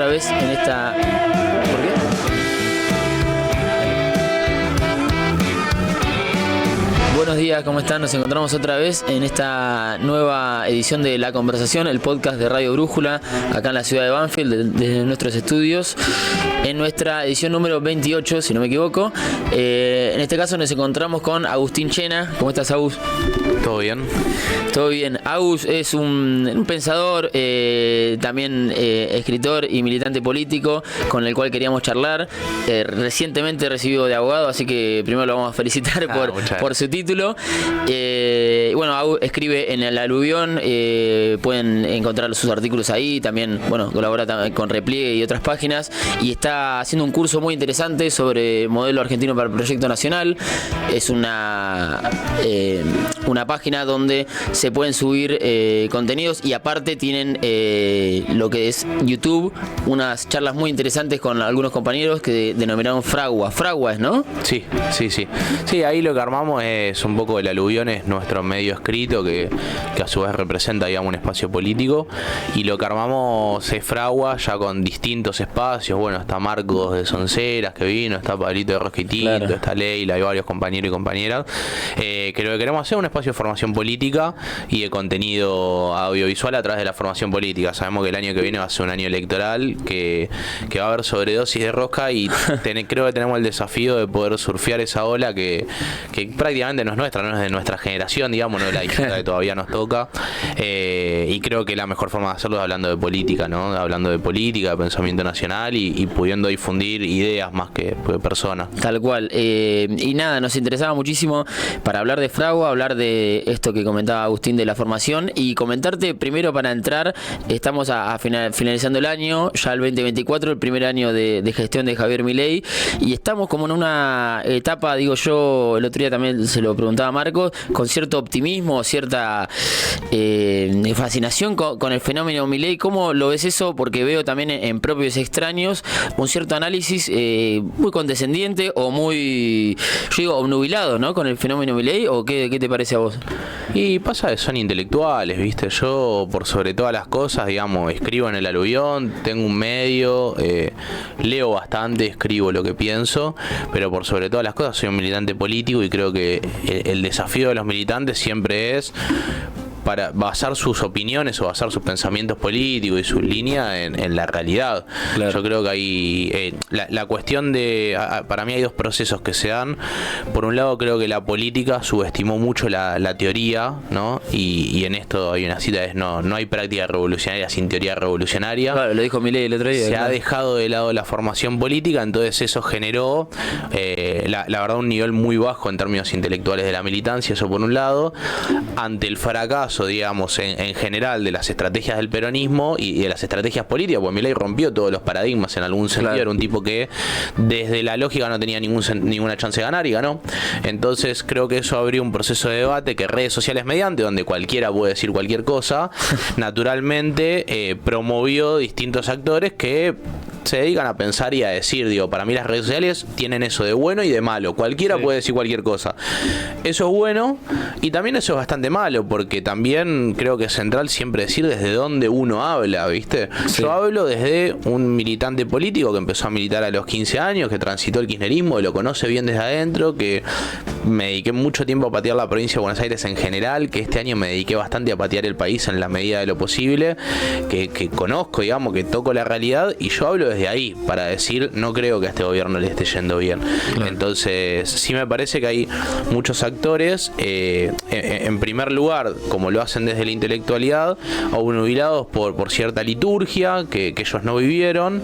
vez en esta... ¿Por qué? Buenos días, ¿cómo están? Nos encontramos otra vez en esta nueva edición de La Conversación, el podcast de Radio Brújula, acá en la ciudad de Banfield, desde nuestros estudios, en nuestra edición número 28, si no me equivoco. En este caso nos encontramos con Agustín Chena. ¿Cómo estás, Agus? ¿Todo bien? Todo bien. Agus es un pensador, también escritor y militante político, con el cual queríamos charlar. Recientemente recibido de abogado, así que primero lo vamos a felicitar por su título. Bueno, Agus escribe en El Aluvión, pueden encontrar sus artículos ahí, también, bueno, colabora con Repliegue y otras páginas, y está haciendo un curso muy interesante sobre modelo argentino para el proyecto nacional. Es una página donde se pueden subir contenidos, y aparte tienen lo que es YouTube, unas charlas muy interesantes con algunos compañeros que denominaron Fragua. Fragua es, ¿no? Sí, ahí lo que armamos es un poco El Aluvión, es nuestro medio escrito que a su vez representa, digamos, un espacio político, y lo que armamos es Fragua, ya con distintos espacios. Bueno, está Marcos de Sonceras que vino, está Pablito de Rosquitito, claro. Está Leila, hay varios compañeros y compañeras, que lo que queremos hacer es un espacio de formación política y de contenido audiovisual a través de la formación política. Sabemos que el año que viene va a ser un año electoral, que va a haber sobredosis de rosca, y creo que tenemos el desafío de poder surfear esa ola que prácticamente no es nuestra, no es de nuestra generación, digamos, no es la disputa que todavía nos toca, y creo que la mejor forma de hacerlo es hablando de política, ¿no? Hablando de política, de pensamiento nacional, y pudiendo difundir ideas más que personas. Tal cual. Y nada, nos interesaba muchísimo para hablar de Fragua, hablar de esto que comentaba Agustín de la formación, y comentarte primero para entrar, estamos finalizando el año, ya el 2024, el primer año de gestión de Javier Milei, y estamos como en una etapa, digo yo, el otro día también se lo preguntaba a Marcos, con cierto optimismo, cierta fascinación con el fenómeno Milei. ¿Cómo lo ves eso? Porque veo también en Propios Extraños un cierto análisis muy condescendiente o muy, yo digo, obnubilado, ¿no? Con el fenómeno Milei, ¿o qué te parece a vos? Y pasa que son intelectuales, ¿viste? Yo, por sobre todas las cosas, digamos, escribo en El Aluvión, tengo un medio, leo bastante, escribo lo que pienso, pero por sobre todas las cosas soy un militante político, y creo que el desafío de los militantes siempre es para basar sus opiniones o basar sus pensamientos políticos y sus líneas en la realidad. Claro. Yo creo que hay la cuestión de, para mí hay dos procesos que se dan. Por un lado, creo que la política subestimó mucho la teoría, ¿no? Y en esto hay una cita, no hay práctica revolucionaria sin teoría revolucionaria. Claro, lo dijo Milei el otro día. Se ha dejado de lado la formación política, entonces eso generó la verdad un nivel muy bajo en términos intelectuales de la militancia, eso por un lado. Ante el fracaso, digamos, en general de las estrategias del peronismo y de las estrategias políticas, porque Milei rompió todos los paradigmas en algún sentido. Claro. Era un tipo que desde la lógica no tenía ninguna chance de ganar, y ganó. Entonces creo que eso abrió un proceso de debate que redes sociales mediante, donde cualquiera puede decir cualquier cosa, naturalmente promovió distintos actores que se dedican a pensar y a decir, digo, para mí las redes sociales tienen eso de bueno y de malo. Cualquiera puede decir cualquier cosa. Eso es bueno, y también eso es bastante malo, porque también creo que es central siempre decir desde dónde uno habla, ¿viste? Sí. Yo hablo desde un militante político que empezó a militar a los 15 años, que transitó el kirchnerismo, que lo conoce bien desde adentro, que me dediqué mucho tiempo a patear la provincia de Buenos Aires en general, que este año me dediqué bastante a patear el país en la medida de lo posible, que conozco, digamos, que toco la realidad, y yo hablo desde ahí para decir, no creo que a este gobierno le esté yendo bien. Claro. Entonces sí me parece que hay muchos actores, en primer lugar, como lo hacen desde la intelectualidad, obnubilados por cierta liturgia que ellos no vivieron,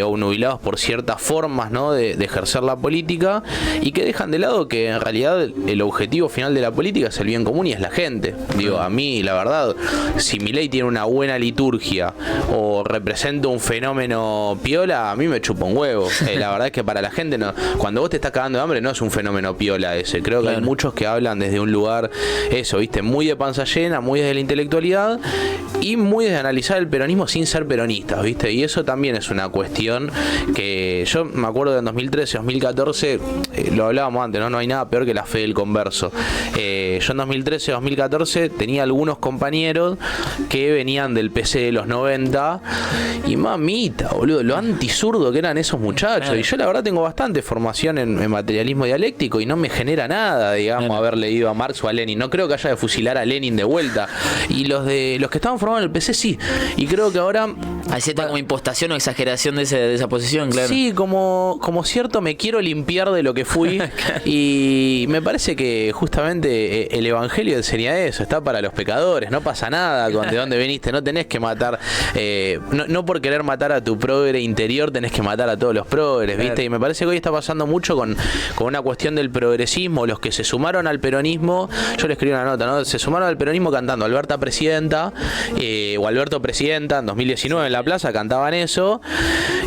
obnubilados por ciertas formas, ¿no?, de ejercer la política, y que dejan de lado que en realidad el objetivo final de la política es el bien común y es la gente. Digo, a mí, la verdad, si Milei tiene una buena liturgia o representa un fenómeno fenómeno piola, a mí me chupa un huevo. La verdad es que para la gente, no, cuando vos te estás cagando de hambre, no es un fenómeno piola ese. Creo que hay muchos que hablan desde un lugar, eso, viste, muy de panza llena, muy desde la intelectualidad y muy desde analizar el peronismo sin ser peronistas, viste. Y eso también es una cuestión que yo me acuerdo de en 2013, 2014, lo hablábamos antes, ¿no? No hay nada peor que la fe del converso. Yo en 2013, 2014 tenía algunos compañeros que venían del PC de los 90 y mamita, boludo, lo antisurdo que eran esos muchachos. Y yo la verdad tengo bastante formación en materialismo dialéctico y no me genera nada, digamos, haber leído a Marx o a Lenin. No creo que haya de fusilar a Lenin de vuelta. Y los que estaban formados en el PC sí. Y creo que ahora hay cierta como impostación o exageración de esa posición, claro. Sí, como cierto me quiero limpiar de lo que fui. Y me parece que justamente el evangelio enseña eso, está para los pecadores, no pasa nada con de dónde veniste, no tenés que matar, no por querer matar a tu progre interior tenés que matar a todos los progres, ¿viste? Y me parece que hoy está pasando mucho con una cuestión del progresismo, los que se sumaron al peronismo, yo le escribí una nota, ¿no? Se sumaron al peronismo cantando Alberta Presidenta, o Alberto Presidenta, en 2019 en la plaza cantaban eso,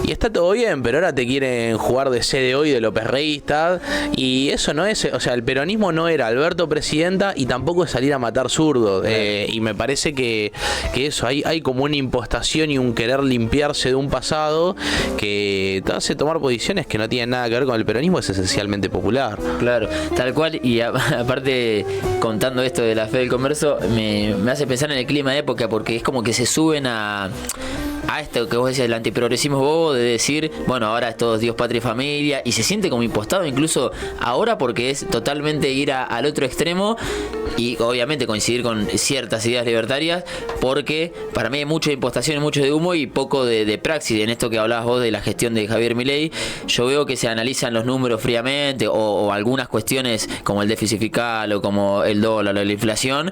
y está todo bien, pero ahora te quieren jugar de CDO y de López Reísta, y eso no es, o sea, el peronismo no era Alberto Presidenta y tampoco es salir a matar zurdos, y me parece que eso, hay como una impostación y un querer limpiarse de un pasado que te hace tomar posiciones que no tienen nada que ver con el peronismo, es esencialmente popular. Claro, tal cual, y aparte contando esto de la fe del converso, me hace pensar en el clima de época, porque es como que se suben a esto que vos decías, el antiprogresismo bobo, de decir, bueno, ahora es todo Dios, patria y familia, y se siente como impostado incluso ahora, porque es totalmente ir al otro extremo y obviamente coincidir con ciertas ideas libertarias, porque para mí hay mucha impostación y mucho de humo y poco de praxis. En esto que hablabas vos de la gestión de Javier Milei, yo veo que se analizan los números fríamente o algunas cuestiones como el déficit fiscal o como el dólar o la inflación,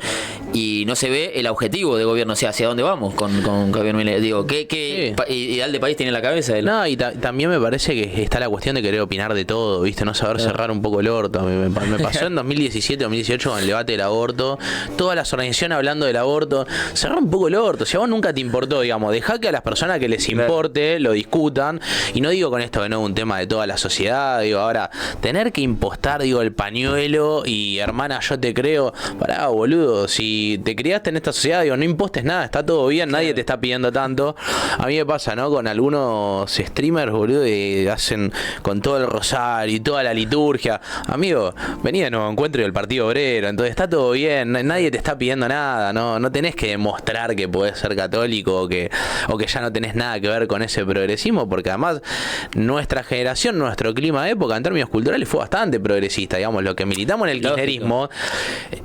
y no se ve el objetivo de gobierno, o sea, hacia dónde vamos con Javier Milei. Digo, ¿qué ideal de país tiene en la cabeza él? No, y también me parece que está la cuestión de querer opinar de todo, ¿viste? No saber cerrar un poco el orto. Me pasó en 2017, 2018 con el debate del aborto, todas las organizaciones hablando del aborto, cerrar un poco el orto. Si a vos nunca te importó, digamos, dejá que a las personas que les importe lo discutan, y no digo con esto que no es un tema de toda la sociedad, digo, ahora, tener que impostar, digo, el pañuelo y hermana, yo te creo, pará, boludo, si te criaste en esta sociedad, digo, no impostes nada, está todo bien, nadie te está pidiendo tanto. A mí me pasa, ¿no? Con algunos streamers, boludo, y hacen con todo el rosario y toda la liturgia. Amigo, vení de nuevo encuentro del Partido Obrero, entonces está todo bien, nadie te está pidiendo nada, no tenés que demostrar que podés ser católico o que ya no tenés nada que ver con ese progresismo, porque además nuestra generación, nuestro clima de época en términos culturales fue bastante progresista, digamos, lo que militamos en el kirchnerismo.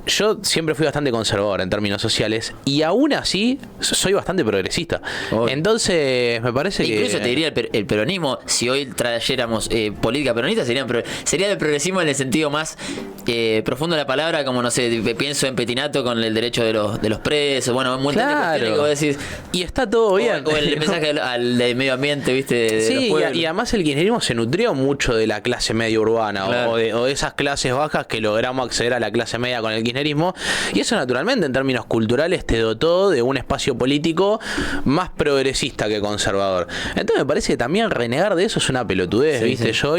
Yo siempre fui bastante conservador en términos sociales y aún así soy bastante progresista. Entonces me parece que incluso te diría el peronismo, si hoy trayéramos política peronista, sería el progresismo en el sentido más profundo de la palabra, como no sé, pienso en Petinato con el derecho de los presos, bueno, un montón de cuestiones que vos decís, y está todo bien. O el mensaje al de medio ambiente, viste, de los pueblos. Y además el kirchnerismo se nutrió mucho de la clase media urbana, claro, o de esas clases bajas que logramos acceder a la clase media con el kirchnerismo, y eso naturalmente en términos culturales te dotó de un espacio político más progresista que conservador. Entonces me parece que también renegar de eso es una pelotudez, ¿viste? Sí. Yo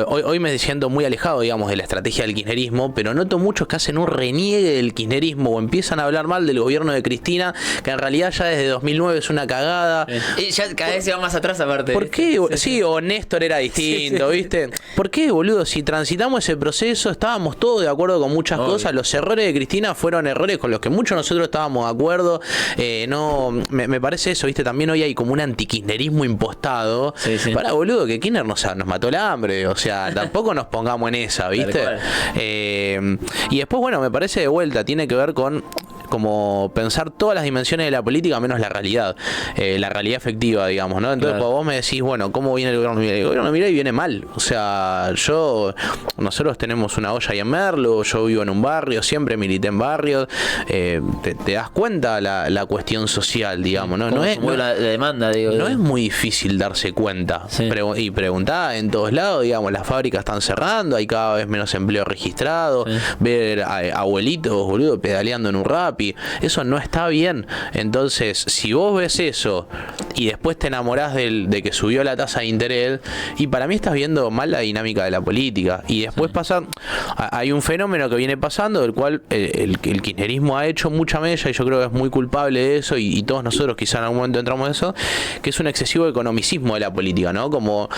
hoy me siento muy alejado, digamos, de la estrategia del kirchnerismo, pero noto muchos que hacen un reniegue del kirchnerismo o empiezan a hablar mal del gobierno de Cristina, que en realidad ya desde 2009 es una cagada. Y ya cada vez se va más atrás aparte. ¿Por qué? Sí, o Néstor era distinto, ¿viste? ¿Por qué, boludo? Si transitamos ese proceso, estábamos todos de acuerdo con muchas cosas, los errores de Cristina fueron errores con los que muchos nosotros estábamos de acuerdo, me parece eso, ¿viste? También hoy hay como un antikirchnerismo impostado. Para, boludo, que Kirchner nos mató el hambre, o sea, tampoco nos pongamos en esa, ¿viste? Y después, bueno, me parece de vuelta, tiene que ver con como pensar todas las dimensiones de la política menos la realidad efectiva, digamos, ¿no? Entonces, cuando vos me decís, bueno, ¿cómo viene el gobierno de Milei? El gobierno de Milei viene mal, o sea, nosotros tenemos una olla ahí en Merlo, yo vivo en un barrio, siempre milité en barrios, te das cuenta la cuestión social, digamos, ¿no? No es la demanda, digo, no es muy difícil darse cuenta, y preguntar en todos lados, digamos, las fábricas están cerrando, hay cada vez menos empleo registrado, ver a abuelitos, boludo, pedaleando en un rap, Rappi. Eso no está bien. Entonces, si vos ves eso y después te enamorás de que subió la tasa de interés, y para mí estás viendo mal la dinámica de la política. Y después pasa, hay un fenómeno que viene pasando, del cual el kirchnerismo ha hecho mucha mella, y yo creo que es muy culpable de eso, y todos nosotros quizá en algún momento entramos en eso, que es un excesivo economicismo de la política, ¿no? Como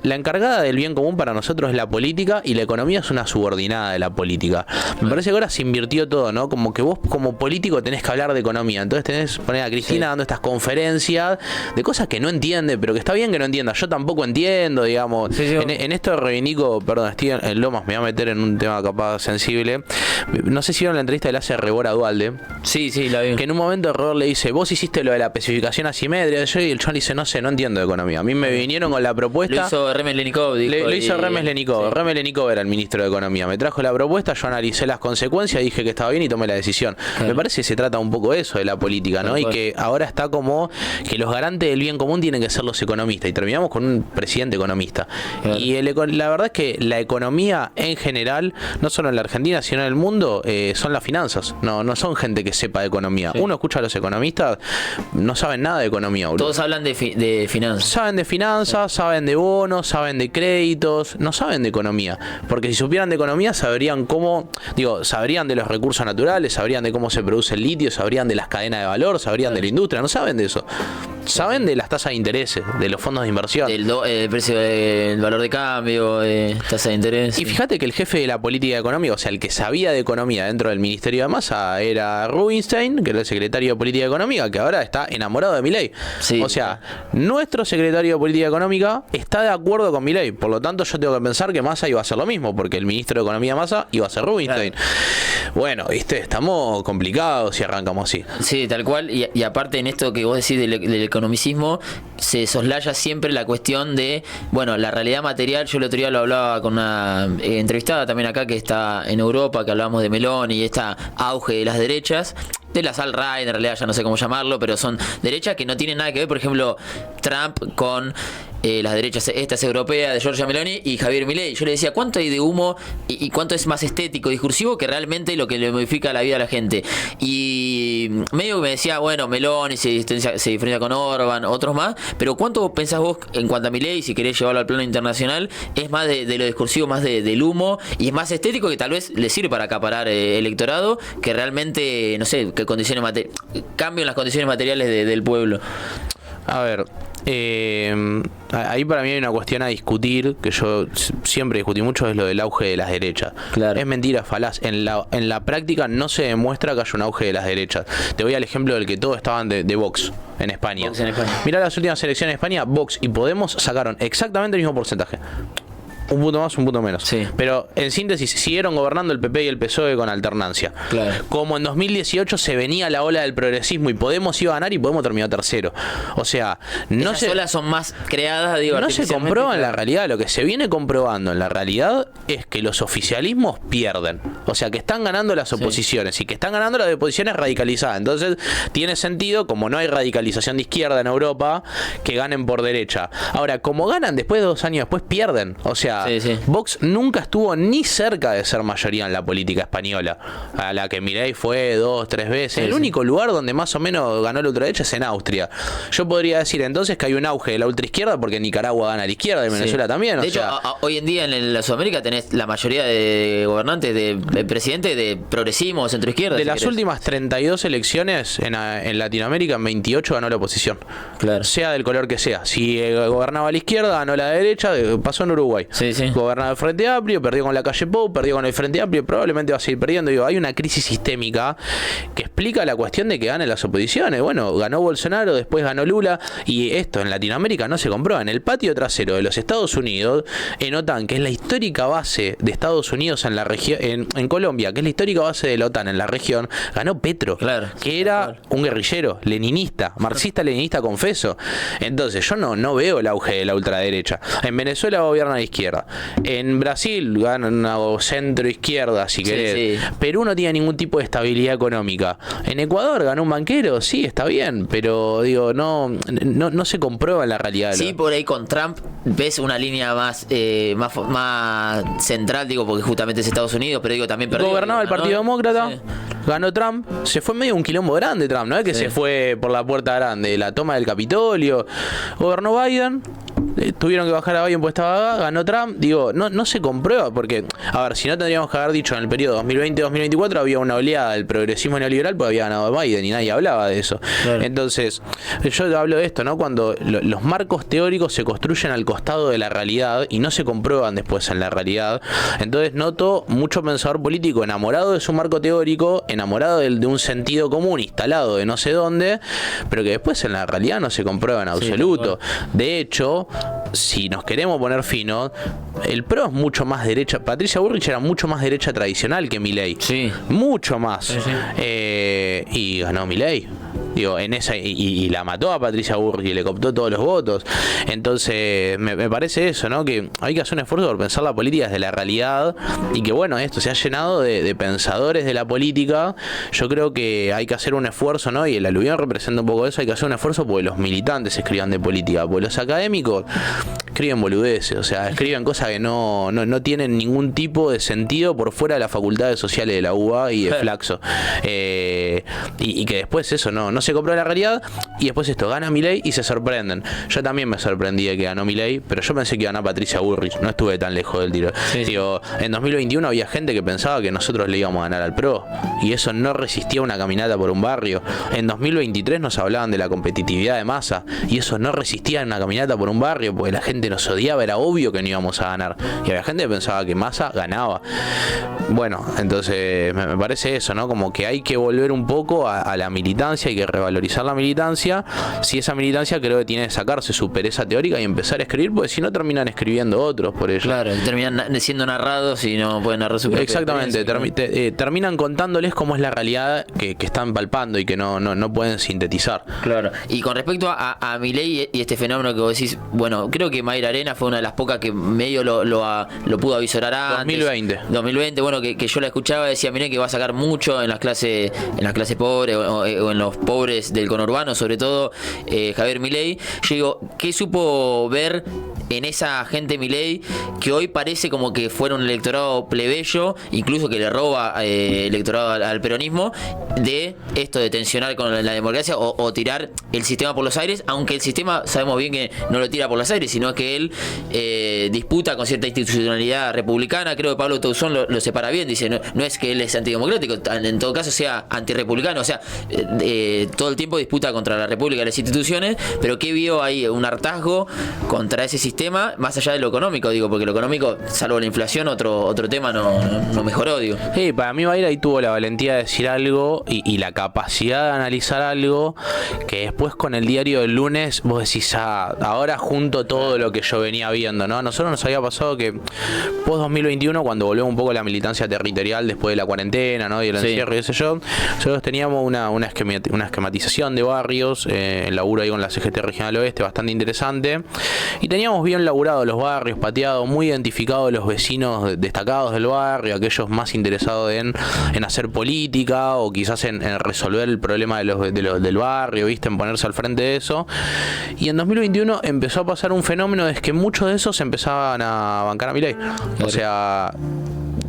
la encargada del bien común para nosotros es la política, y la economía es una subordinada de la política. Me parece que ahora se invirtió todo, ¿no? Como que vos como político tenés que hablar de economía, entonces tenés que poner a Cristina dando estas conferencias de cosas que no entiende, pero que está bien que no entienda. Yo tampoco entiendo, digamos. En esto reivindico, perdón, estoy en Lomas, me voy a meter en un tema capaz sensible. No sé si vieron la entrevista que le hace Rebor a Dualde. Sí, la vi. Que en un momento Rebor le dice, vos hiciste lo de la especificación asimétrica, y el chabón dice, no sé, no entiendo de economía. A mí me vinieron con la propuesta. Lo hizo Remes Lenikov. Lo hizo Remes Lenikov. Sí. Remes Lenikov era el ministro de Economía. Me trajo la propuesta, yo analicé las consecuencias, dije que estaba bien y tomé la decisión. Claro. Me parece que se trata un poco de eso, de la política, ¿no? Y que ahora está como que los garantes del bien común tienen que ser los economistas. Y terminamos con un presidente economista. Claro. Y la verdad es que la economía en general, no solo en la Argentina, sino en el mundo, son las finanzas. No son gente que sepa de economía. Sí. Uno escucha a los economistas, no saben nada de economía, boludo. Todos hablan de finanzas. Saben de finanzas, saben de bonos, saben de créditos, no saben de economía. Porque si supieran de economía, sabrían sabrían de los recursos naturales, sabrían de cómo se produce el litio, sabrían de las cadenas de valor, sabrían de la industria, no saben de eso. Saben de las tasas de interés, de los fondos de inversión. Del precio del valor de cambio, tasa de interés. Y fíjate que el jefe de la política económica, o sea, el que sabía de economía dentro del Ministerio de Massa, era Rubinstein, que era el secretario de Política Económica, que ahora está enamorado de Milei. Sí. O sea, nuestro secretario de Política Económica está de acuerdo con Milei. Por lo tanto, yo tengo que pensar que Massa iba a hacer lo mismo, porque el ministro de Economía Massa iba a ser Rubinstein. Claro. Bueno, viste, estamos complicados si arrancamos así. Sí, tal cual. Y aparte en esto que vos decís del economicismo, se soslaya siempre la cuestión de, bueno, la realidad material. Yo el otro día lo hablaba con una entrevistada también acá que está en Europa, que hablábamos de Meloni y esta auge de las derechas, de las alt-right, en realidad ya no sé cómo llamarlo, pero son derechas que no tienen nada que ver, por ejemplo, Trump con las derechas estas europeas de Giorgia Meloni y Javier Milei. Yo le decía, ¿cuánto hay de humo y cuánto es más estético, discursivo, que realmente lo que le modifica la vida a la gente? Y medio que me decía, bueno, Meloni se diferencia con Orban, otros más, pero ¿cuánto pensás vos en cuanto a Milei, si querés llevarlo al plano internacional, es más de lo discursivo, más del humo, y es más estético, que tal vez le sirve para acaparar electorado, que realmente, no sé, que cambien las condiciones materiales del pueblo? A ver, ahí para mí hay una cuestión a discutir, que yo siempre discutí mucho, es lo del auge de las derechas. Claro. Es mentira, falaz. En la práctica no se demuestra que haya un auge de las derechas. Te voy al ejemplo del que todos estaban de Vox en España. Mirá las últimas elecciones en España, Vox y Podemos sacaron exactamente el mismo porcentaje. Un punto más, un punto menos. Sí. Pero en síntesis, siguieron gobernando el PP y el PSOE con alternancia. Claro. Como en 2018 se venía la ola del progresismo y Podemos iba a ganar y Podemos terminó tercero. O sea, esas olas son más creadas, no se comprueba en la realidad. Lo que se viene comprobando en la realidad es que los oficialismos pierden. O sea, que están ganando las oposiciones, y que están ganando las oposiciones radicalizadas. Entonces, tiene sentido, como no hay radicalización de izquierda en Europa, que ganen por derecha. Ahora, como ganan después de 2 años después, pierden. O sea, Vox nunca estuvo ni cerca de ser mayoría en la política española, a la que Milei fue 2, 3 veces. El único lugar donde más o menos ganó la ultraderecha es en Austria. Yo podría decir entonces que hay un auge de la ultraizquierda porque Nicaragua gana a la izquierda y Venezuela también. De hecho, hoy en día en la Sudamérica tenés la mayoría de gobernantes, de presidentes de progresismo, centroizquierda. De las últimas 32 elecciones en Latinoamérica, en 28 ganó la oposición. Claro. Sea del color que sea. Si gobernaba a la izquierda, ganó la derecha, pasó en Uruguay. Gobernaba el Frente Amplio, perdió con la calle Pou, perdió con el Frente Amplio, probablemente va a seguir perdiendo. Digo, hay una crisis sistémica que explica la cuestión de que ganen las oposiciones. Bueno, ganó Bolsonaro, después ganó Lula, y esto en Latinoamérica no se comprueba. En el patio trasero de los Estados Unidos, en OTAN, que es la histórica base de Estados Unidos en la región, en Colombia, que es la histórica base de la OTAN en la región, ganó Petro, que era un guerrillero, leninista, marxista-leninista confeso. Entonces yo no veo el auge de la ultraderecha. En Venezuela gobierna la izquierda. izquierda. En Brasil ganan o centro-izquierda, si querés. Sí. Perú no tiene ningún tipo de estabilidad económica. En Ecuador ganó un banquero, sí, está bien, pero digo, no se comprueba en la realidad. Sí, por ahí con Trump ves una línea más central, digo, porque justamente es Estados Unidos, pero digo, también perdió. Gobernaba el Partido Demócrata, sí. Ganó Trump, se fue medio un quilombo grande Trump, no es que se fue por la puerta grande, la toma del Capitolio, gobernó Biden, tuvieron que bajar a Biden porque estaba, ganó Trump, digo, no se comprueba, porque, a ver, si no tendríamos que haber dicho en el periodo 2020-2024 había una oleada del progresismo neoliberal porque había ganado Biden y nadie hablaba de eso. Claro. Entonces, yo hablo de esto, ¿no? Cuando los marcos teóricos se construyen al costado de la realidad y no se comprueban después en la realidad, entonces noto mucho pensador político enamorado de su marco teórico, enamorado de un sentido común instalado de no sé dónde, pero que después en la realidad no se comprueba en absoluto. Sí, de hecho, si nos queremos poner finos, el PRO es mucho más derecha. Patricia Bullrich era mucho más derecha tradicional que Milei. Sí. Mucho más. Sí, sí. Y ganó Milei. Digo, en esa y la mató a Patricia Bullrich y le cooptó todos los votos. Entonces, me parece eso, ¿no? Que hay que hacer un esfuerzo por pensar la política desde la realidad y que, bueno, esto se ha llenado de pensadores de la política. Yo creo que hay que hacer un esfuerzo, ¿no? Y el aluvión representa un poco eso. Hay que hacer un esfuerzo porque los militantes escriban de política, porque los académicos escriben boludeces, o sea, escriben cosas que no tienen ningún tipo de sentido por fuera de las facultades sociales de la UBA y de Flaxo. Y que después eso no se compró la realidad y después esto, gana Milei y se sorprenden. Yo también me sorprendí de que ganó Milei, pero yo pensé que iba a ganar Patricia Bullrich, no estuve tan lejos del tiro. Sí. Digo, en 2021 había gente que pensaba que nosotros le íbamos a ganar al PRO y eso no resistía una caminata por un barrio. En 2023 nos hablaban de la competitividad de Massa y eso no resistía una caminata por un barrio porque la gente nos odiaba, era obvio que no íbamos a ganar y había gente que pensaba que Massa ganaba. Bueno, entonces me parece eso, ¿no? Como que hay que volver un poco a la militancia, hay que revalorizar la militancia. Si esa militancia creo que tiene que sacarse su pereza teórica y empezar a escribir, porque si no terminan escribiendo otros por ello. Claro, terminan siendo narrados y no pueden narrar su propia Exactamente, terminan contándoles cómo es la realidad que están palpando y que no pueden sintetizar. Claro, y con respecto a Milei y este fenómeno que vos decís, bueno, creo que Mayra Arena fue una de las pocas que medio lo pudo avisorar antes. 2020, bueno, que yo la escuchaba, decía, mirá que va a sacar mucho en las clases pobres o en los pobres del conurbano, sobre todo Javier Milei. Yo digo, ¿qué supo ver en esa gente Milei que hoy parece como que fuera un electorado plebeyo, incluso que le roba electorado al peronismo, de esto de tensionar con la democracia o tirar el sistema por los aires, aunque el sistema sabemos bien que no lo tira por los aires, sino que él disputa con cierta institucionalidad republicana? Creo que Pablo Tauzón lo separa bien, dice, no es que él es antidemocrático, en todo caso sea antirrepublicano, o sea, todo el tiempo disputa contra la república y las instituciones, pero ¿qué vio ahí? Un hartazgo contra ese sistema, más allá de lo económico, digo, porque lo económico, salvo la inflación, otro tema no mejoró, digo. Sí, para mí Mayra ahí tuvo la valentía de decir algo y la capacidad de analizar algo que después con el diario del lunes vos decís, ahora junto todo lo que yo venía viendo, ¿no? A nosotros nos había pasado que post 2021, cuando volvemos un poco a la militancia territorial después de la cuarentena, ¿no? Y el encierro y qué sé yo, nosotros teníamos una esquematización de barrios, el laburo ahí con la CGT Regional Oeste, bastante interesante, y teníamos bien laburado los barrios, pateados, muy identificados los vecinos destacados del barrio, aquellos más interesados en hacer política o quizás en resolver el problema del barrio, ¿viste? En ponerse al frente de eso. Y en 2021 empezó a pasar un fenómeno, es que muchos de esos empezaban a bancar a Milei. O sea,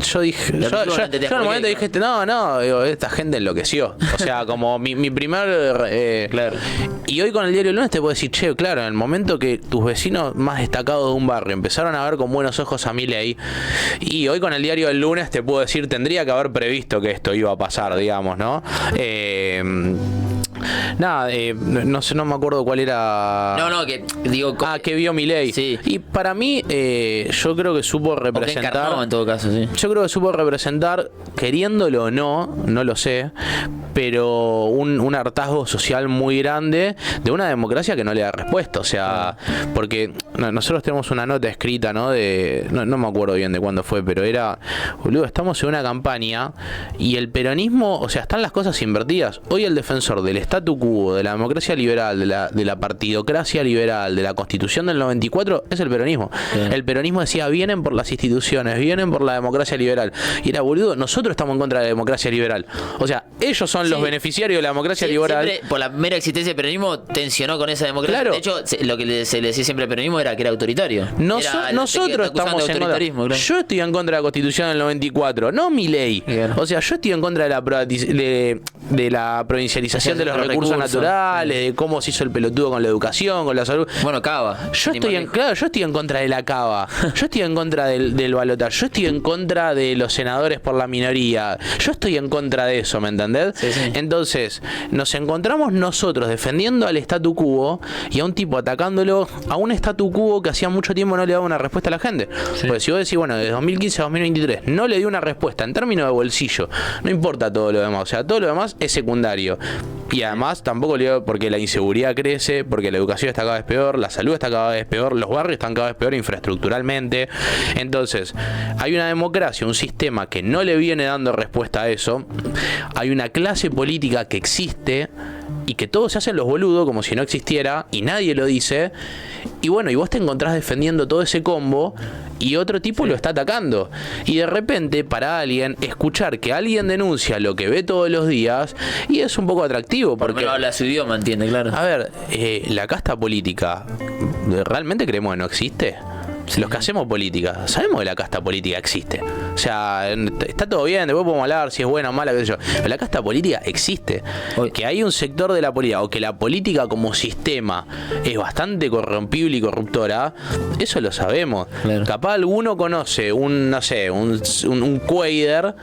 yo dije, yo en el momento dije, digo, esta gente enloqueció. O sea, como mi primer claro. Y hoy con el diario del lunes te puedo decir, che, claro, en el momento que tus vecinos más destacados de un barrio empezaron a ver con buenos ojos a Milei, y hoy con el diario del lunes te puedo decir, tendría que haber previsto que esto iba a pasar, digamos, ¿no? Nada, no sé, no me acuerdo cuál era. Que digo. Que vio Milei. Sí. Y para mí, yo creo que supo representar. En todo caso, sí. Yo creo que supo representar, queriéndolo o no lo sé, pero un hartazgo social muy grande de una democracia que no le da respuesta. O sea, porque nosotros tenemos una nota escrita, ¿no? No me acuerdo bien de cuándo fue, pero era, boludo, estamos en una campaña y el peronismo, o sea, están las cosas invertidas. Hoy el defensor del statu quo, de la democracia liberal, de la partidocracia liberal, de la Constitución del 94, es el peronismo. El peronismo decía, vienen por las instituciones, vienen por la democracia liberal. Y era, boludo, nosotros estamos en contra de la democracia liberal. O sea, ellos son los beneficiarios de la democracia liberal. Siempre, por la mera existencia del peronismo, tensionó con esa democracia. Claro. De hecho, lo que se le decía siempre al peronismo era que era autoritario. Nosotros estamos en contra. Claro. Yo estoy en contra de la Constitución del 94, no Milei. Claro. O sea, yo estoy en contra de la provincialización de los recursos naturales, de cómo se hizo el pelotudo con la educación, con la salud. Bueno, Cava. Yo estoy en contra de la Cava. Yo estoy en contra del balotaje. Yo estoy en contra de los senadores por la minoría. Yo estoy en contra de eso, ¿me entendés? Sí. Entonces, nos encontramos nosotros defendiendo al statu quo y a un tipo atacándolo a un statu quo que hacía mucho tiempo no le daba una respuesta a la gente. Sí. Porque si vos decís, bueno, de 2015 a 2023 no le dio una respuesta en términos de bolsillo, no importa todo lo demás. O sea, todo lo demás es secundario. Y además tampoco le dio, porque la inseguridad crece, porque la educación está cada vez peor, la salud está cada vez peor, los barrios están cada vez peor infraestructuralmente. Entonces, hay una democracia, un sistema que no le viene dando respuesta a eso. Hay una clase política que existe y que todos se hacen los boludos como si no existiera y nadie lo dice. Y bueno, y vos te encontrás defendiendo todo ese combo y otro tipo lo está atacando. Y de repente, para alguien, escuchar que alguien denuncia lo que ve todos los días, y es un poco atractivo. Porque no habla su idioma, entiende, claro. A ver, la casta política, ¿realmente creemos que no existe? Sí. Los que hacemos política, sabemos que la casta política existe. O sea, está todo bien, después podemos hablar si es buena o mala, qué sé yo. Pero la casta política existe. Que hay un sector de la política, o que la política como sistema es bastante corrompible y corruptora, eso lo sabemos. Claro. Capaz alguno conoce un Cuader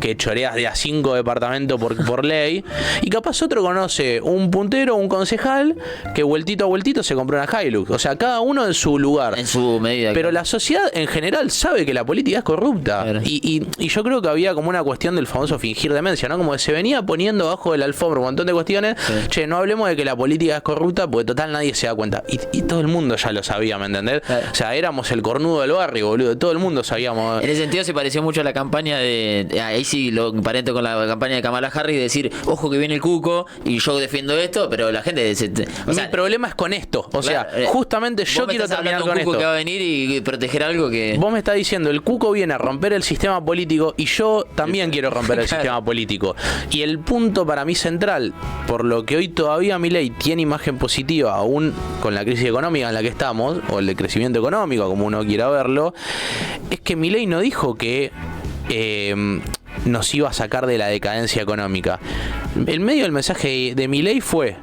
que choreas de a 5 departamentos por ley, y capaz otro conoce un puntero, un concejal, que vueltito a vueltito se compró una Hilux. O sea, cada uno en su lugar. En su medida. Pero la sociedad en general sabe que la política es corrupta. Claro. Y yo creo que había como una cuestión del famoso fingir demencia, ¿no? Como que se venía poniendo bajo de la alfombra un montón de cuestiones. Sí. Che, no hablemos de que la política es corrupta, porque total nadie se da cuenta. Y todo el mundo ya lo sabía, ¿me entendés? Claro. O sea, éramos el cornudo del barrio, boludo. Todo el mundo sabíamos. En ese sentido se pareció mucho a la campaña ahí sí lo emparento con la campaña de Kamala Harris, de decir, ojo que viene el cuco y yo defiendo esto, pero la gente... Mi problema es con esto. O sea, justamente yo quiero terminar con esto. Que va a venir y proteger algo que... Vos me estás diciendo, el cuco viene a romper el sistema político y yo también quiero romper el sistema político. Y el punto para mí central, por lo que hoy todavía Milei tiene imagen positiva, aún con la crisis económica en la que estamos, o el decrecimiento económico, como uno quiera verlo, es que Milei no dijo que nos iba a sacar de la decadencia económica. El medio del mensaje de Milei fue: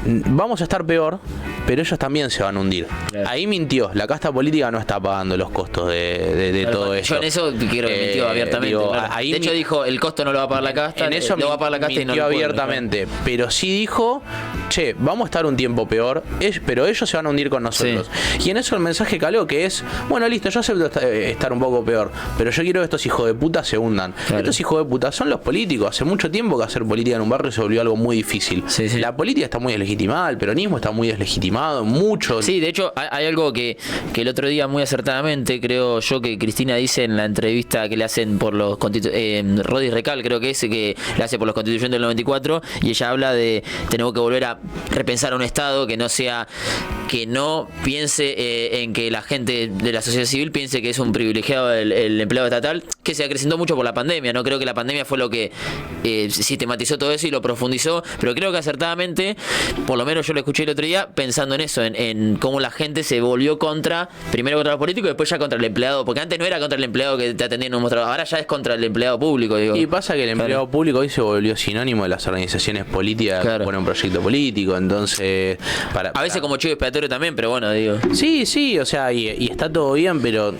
vamos a estar peor, pero ellos también se van a hundir. Claro. Ahí mintió. La casta política no está pagando los costos de todo esto. Yo en eso quiero que mintió abiertamente. Digo, claro. De hecho dijo, el costo no lo va a pagar la casta. En eso lo va a pagar la casta y no lo puede, abiertamente. Claro. Pero sí dijo, che, vamos a estar un tiempo peor, pero ellos se van a hundir con nosotros. Sí. Y en eso el mensaje caló, que es, bueno, listo, yo acepto estar un poco peor, pero yo quiero que estos hijos de puta se hundan. Claro. Estos hijos de puta son los políticos. Hace mucho tiempo que hacer política en un barrio se volvió algo muy difícil. Sí, sí. La política está muy deslegitimada, el peronismo está muy deslegitimado, mucho. Sí, de hecho hay algo que el otro día muy acertadamente, creo yo, que Cristina dice en la entrevista que le hacen por los Rodi Recal, creo que es, que le hace por los constituyentes del 94, y ella habla de tenemos que volver a repensar un Estado que no sea, que no piense en que la gente de la sociedad civil piense que es un privilegiado el empleado estatal, que se acrecentó mucho por la pandemia. No creo que la pandemia fue lo que sistematizó todo eso y lo profundizó, pero creo que acertadamente, por lo menos yo lo escuché el otro día, pensando en eso, en cómo la gente se volvió primero contra los políticos y después ya contra el empleado, porque antes no era contra el empleado que te atendía en un mostrador, ahora ya es contra el empleado público, digo. Y pasa que el empleado público hoy se volvió sinónimo de las organizaciones políticas, claro, con un proyecto político, entonces... a veces como chivo expiatorio territorio también, pero bueno, digo. Sí, o sea, y está todo bien, pero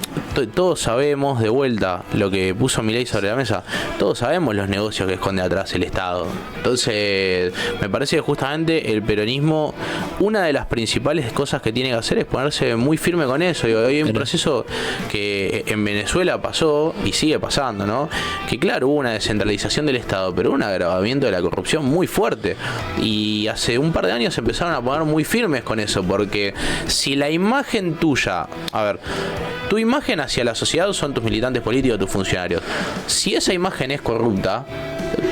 todos sabemos, de vuelta, lo que puso Milei sobre la mesa, todos sabemos los negocios que esconde atrás el Estado. Entonces, me parece que justamente el peronismo, una de las principales cosas que tiene que hacer es ponerse muy firme con eso. Digo, hay un proceso que en Venezuela pasó y sigue pasando, ¿no? Que claro, hubo una descentralización del Estado, pero un agravamiento de la corrupción muy fuerte. Y hace un par de años se empezaron a poner muy firmes con eso, porque si la imagen tuya, a ver, tu imagen hacia la sociedad son tus militantes políticos, tus funcionarios. Si esa imagen es corrupta,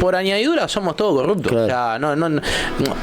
por añadidura somos todos corruptos. Claro. O sea,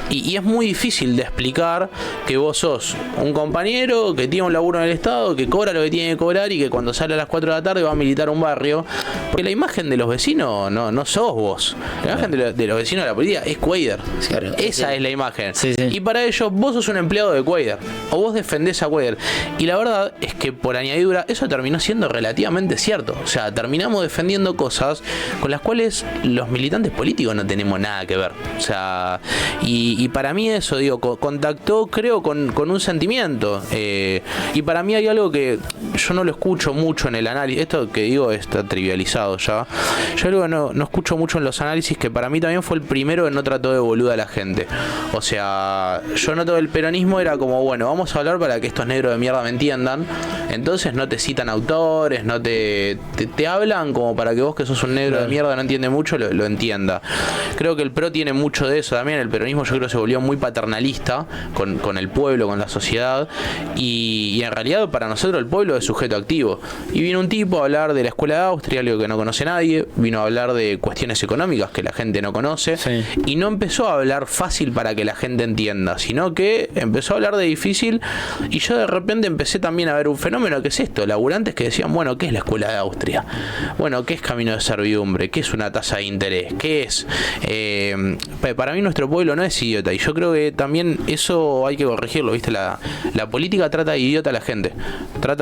y es muy difícil de explicar que vos sos un compañero que tiene un laburo en el Estado, que cobra lo que tiene que cobrar y que cuando sale a las 4 de la tarde va a militar un barrio. Porque la imagen de los vecinos no sos vos. La imagen de los vecinos de la política es Cuéllar. Claro. Esa es la imagen. Sí. Y para ellos vos sos un empleado de Cuéllar. O vos defendés a Cuéllar. Y la verdad es que por añadidura eso terminó siendo relativamente cierto. O sea, terminamos defendiendo cosas con las cuales los militantes políticos no tenemos nada que ver. O sea, y para mí eso, digo, contactó, creo, con un sentimiento. Y para mí hay algo que yo no lo escucho mucho en el análisis. Esto que digo está trivializado ya. Yo algo que no escucho mucho en los análisis, que para mí también fue el primero que no trató de boluda a la gente. O sea, yo noto que el peronismo era como, bueno, vamos a hablar para que estos negros de mierda me entiendan. Entonces no te citan autores, no te hablan como para que vos, que sos un negro de mierda, no entiende mucho, lo entienda. Creo que el PRO tiene mucho de eso también. El peronismo yo creo que se volvió muy paternalista con el pueblo, con la sociedad, y en realidad para nosotros el pueblo es sujeto activo. Y vino un tipo a hablar de la escuela de Austria, algo que no conoce nadie, vino a hablar de cuestiones económicas que la gente no conoce, y no empezó a hablar fácil para que la gente entienda, sino que empezó a hablar de difícil, y yo de repente empecé también a ver un fenómeno que es esto, laburantes que decían, bueno, ¿qué es la escuela de Austria? Bueno, ¿qué es camino de servidumbre? ¿Qué es una tasa de interés? ¿Qué es? Para mí nuestro pueblo no es idiota, y yo creo que también eso hay que corregirlo, ¿viste? La política trata de idiota a la gente,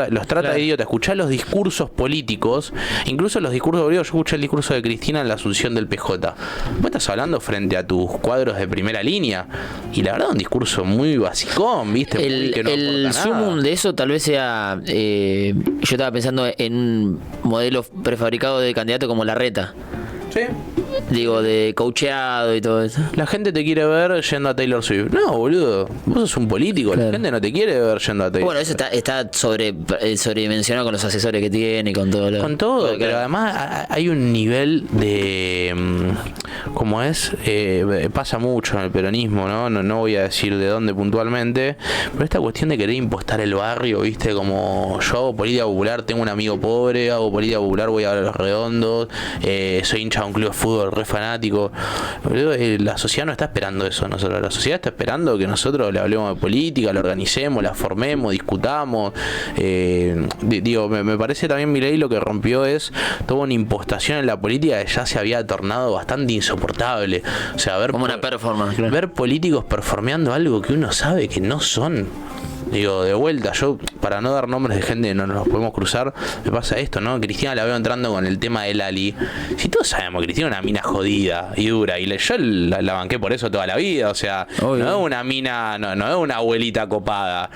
los trata de idiota. Escuchá los discursos políticos, incluso los discursos, yo escuché el discurso de Cristina en la asunción del PJ. Vos estás hablando frente a tus cuadros de primera línea, y la verdad un discurso muy basicón, ¿viste? El sumum de eso tal vez sea, yo estaba pensando en un modelo prefabricado de candidato como Larreta. Sí. Digo, de coacheado y todo eso. La gente te quiere ver yendo a Taylor Swift. No, boludo, vos sos un político, claro. La gente no te quiere ver yendo a Taylor. Bueno, eso está sobredimensionado con los asesores que tiene y con todo lo... Con todo, pero además hay un nivel de... ¿Cómo es? Pasa mucho en el peronismo, ¿no? No voy a decir de dónde puntualmente, pero esta cuestión de querer impostar el barrio, ¿viste? Como yo hago política popular, tengo un amigo pobre, hago política popular, voy a Los Redondos, soy hincha de un club de fútbol re fanático. La sociedad no está esperando eso nosotros. La sociedad está esperando que nosotros le hablemos de política, la organicemos, la formemos, discutamos. Digo, me parece también Milei lo que rompió es toda una impostación en la política que ya se había tornado bastante insoportable. O sea, ver como una performance, claro. Ver políticos performeando algo que uno sabe que no son. Digo, de vuelta, yo, para no dar nombres de gente que no nos podemos cruzar, me pasa esto, ¿no? Cristina la veo entrando con el tema del Ali. Si todos sabemos que Cristina es una mina jodida y dura, y yo la banqué por eso toda la vida, o sea, obvio. No es una mina, no es una abuelita copada.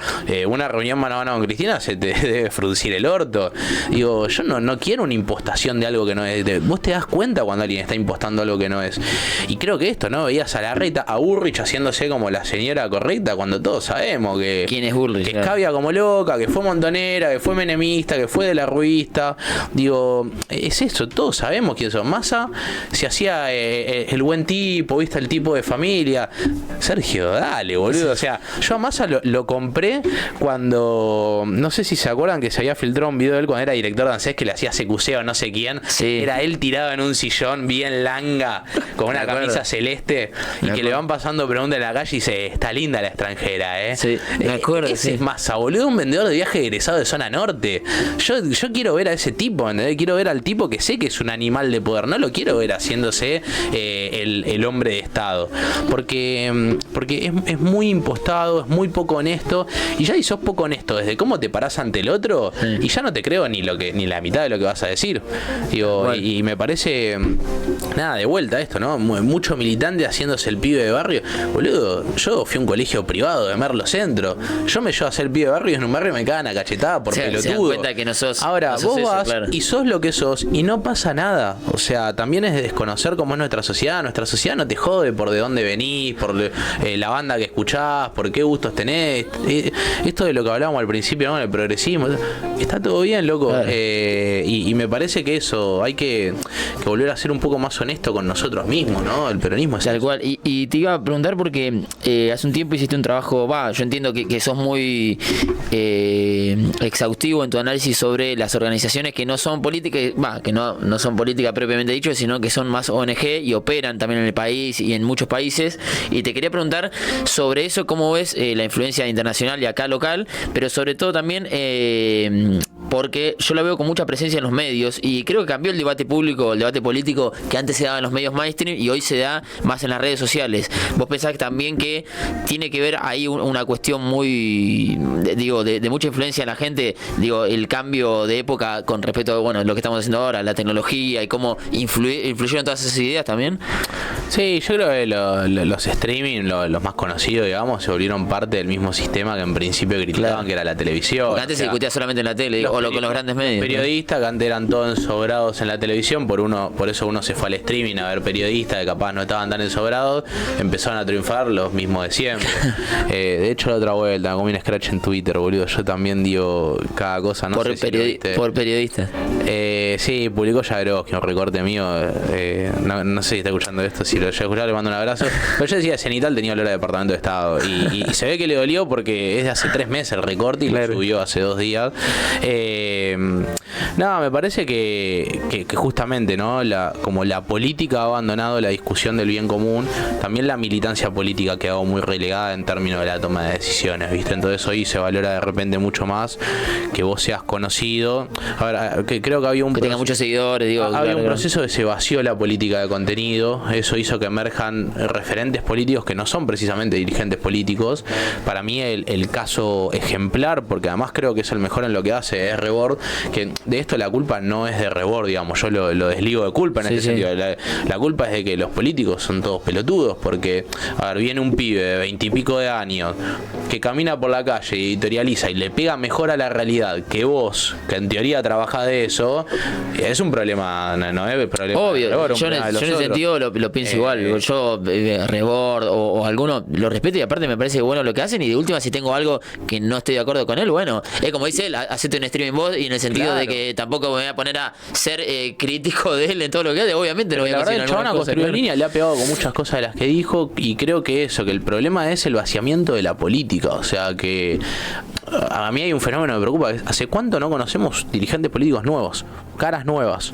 Una reunión mano a mano con Cristina se te debe fruncir el orto. Digo, yo no quiero una impostación de algo que no es. Vos te das cuenta cuando alguien está impostando algo que no es. Y creo que esto, ¿no? Veías a Larreta, a Burrich haciéndose como la señora correcta, cuando todos sabemos que... ¿Quién es Burrich? Que escabia como loca, que fue montonera, que fue menemista, que fue de la ruista. Digo, es eso, todos sabemos quién son. Massa se hacía el buen tipo, viste, el tipo de familia. Sergio, dale, boludo. O sea, yo a Massa lo compré cuando, no sé si se acuerdan que se había filtrado un video de él cuando era director de ANSES, que le hacía secuseo a no sé quién. Sí. Era él tirado en un sillón bien langa, con una camisa celeste, y que le van pasando preguntas en la calle y dice, está linda la extranjera, ¿eh? Sí, me acuerdo. Ese es Massa, boludo, un vendedor de viaje egresado de zona norte. Yo quiero ver a ese tipo, ¿entendés? Quiero ver al tipo que sé que es un animal de poder. No lo quiero ver haciéndose el hombre de Estado. Porque es muy impostado, es muy poco honesto. Y ya sos poco honesto desde cómo te parás ante el otro, sí. Y ya no te creo ni la mitad de lo que vas a decir. Digo, bueno. y me parece, nada, de vuelta esto, ¿no? Mucho militante haciéndose el pibe de barrio. Boludo, yo fui a un colegio privado de Merlo Centro. Yo me llevo a ser pibe de barrio y en un barrio me cagan a cachetada por pelotudo. Se dan cuenta que no sos. Ahora, no sos vos eso, vas claro. y sos lo que sos y no pasa nada. O sea, también es desconocer cómo es nuestra sociedad. Nuestra sociedad no te jode por de dónde venís, por la banda que escuchás, por qué gustos tenés. Esto de lo que hablábamos al principio, ¿no? El progresismo. Está todo bien, loco. Claro. Y me parece que eso hay que volver a ser un poco más honesto con nosotros mismos, ¿no? El peronismo es Tal eso. cual. Y te iba a preguntar porque hace un tiempo hiciste un trabajo, yo entiendo que sos muy exhaustivo en tu análisis sobre las organizaciones que no son políticas, que no son políticas propiamente dicho, sino que son más ONG y operan también en el país y en muchos países. Y te quería preguntar sobre eso, cómo ves la influencia internacional y acá local, pero sobre todo también porque yo la veo con mucha presencia en los medios y creo que cambió el debate público, el debate político que antes se daba en los medios mainstream y hoy se da más en las redes sociales. ¿Vos pensás también que tiene que ver ahí una cuestión muy, de mucha influencia en la gente, el cambio de época con respecto a lo que estamos haciendo ahora, la tecnología y cómo influyeron todas esas ideas también? Sí, yo creo que los streaming, los más conocidos, digamos, se volvieron parte del mismo sistema que en principio criticaban, Claro. que era la televisión. Porque antes se discutía solamente en la tele, con los grandes medios. Periodistas que antes eran todos ensobrados en la televisión, por eso uno se fue al streaming a ver periodistas que capaz no estaban tan ensobrados, empezaron a triunfar los mismos de siempre. De hecho, la otra vuelta, me comí un scratch en Twitter, boludo. Yo también digo cada cosa, no sé si lo viste. Por periodistas. Sí, publicó Jagroski, un recorte mío. No sé si está escuchando esto, si lo llega a escuchar le mando un abrazo. Pero yo decía, Cenital tenía olor a Departamento de Estado. Y se ve que le dolió porque es de hace 3 meses el recorte y lo subió hace 2 días. No, me parece que justamente, ¿no? Como la política ha abandonado la discusión del bien común, también la militancia política ha quedado muy relegada en términos de la toma de decisiones, ¿viste? Entonces hoy se valora de repente mucho más que vos seas conocido. Ahora, creo que había un que tenga muchos seguidores, había un proceso que se vació la política de contenido. Eso hizo que emerjan referentes políticos que no son precisamente dirigentes políticos. Para mí el caso ejemplar, porque además creo que es el mejor en lo que hace, es Rebord, que de esto la culpa no es de Rebord, digamos, yo lo desligo de culpa en este sentido. La culpa es de que los políticos son todos pelotudos, porque, a ver, viene un pibe de 20 y pico de años que camina por la calle y editorializa y le pega mejor a la realidad que vos, que en teoría trabajás de eso, es un problema, no es problema. Obvio, Rebord, yo en ese sentido lo pienso igual. Yo, Rebord o alguno, lo respeto y aparte me parece bueno lo que hacen y de última si tengo algo que no estoy de acuerdo con él, bueno, es como dice él, hacete un streaming vos y en el sentido de que tampoco me voy a poner a ser crítico de él en todo lo que hace, obviamente no voy a la verdad, el chabón ha construido línea, le ha pegado con muchas cosas de las que dijo y creo que que el problema es el vaciamiento de la política, o sea que a mí hay un fenómeno que me preocupa, ¿hace cuánto no conocemos dirigentes políticos nuevos, caras nuevas?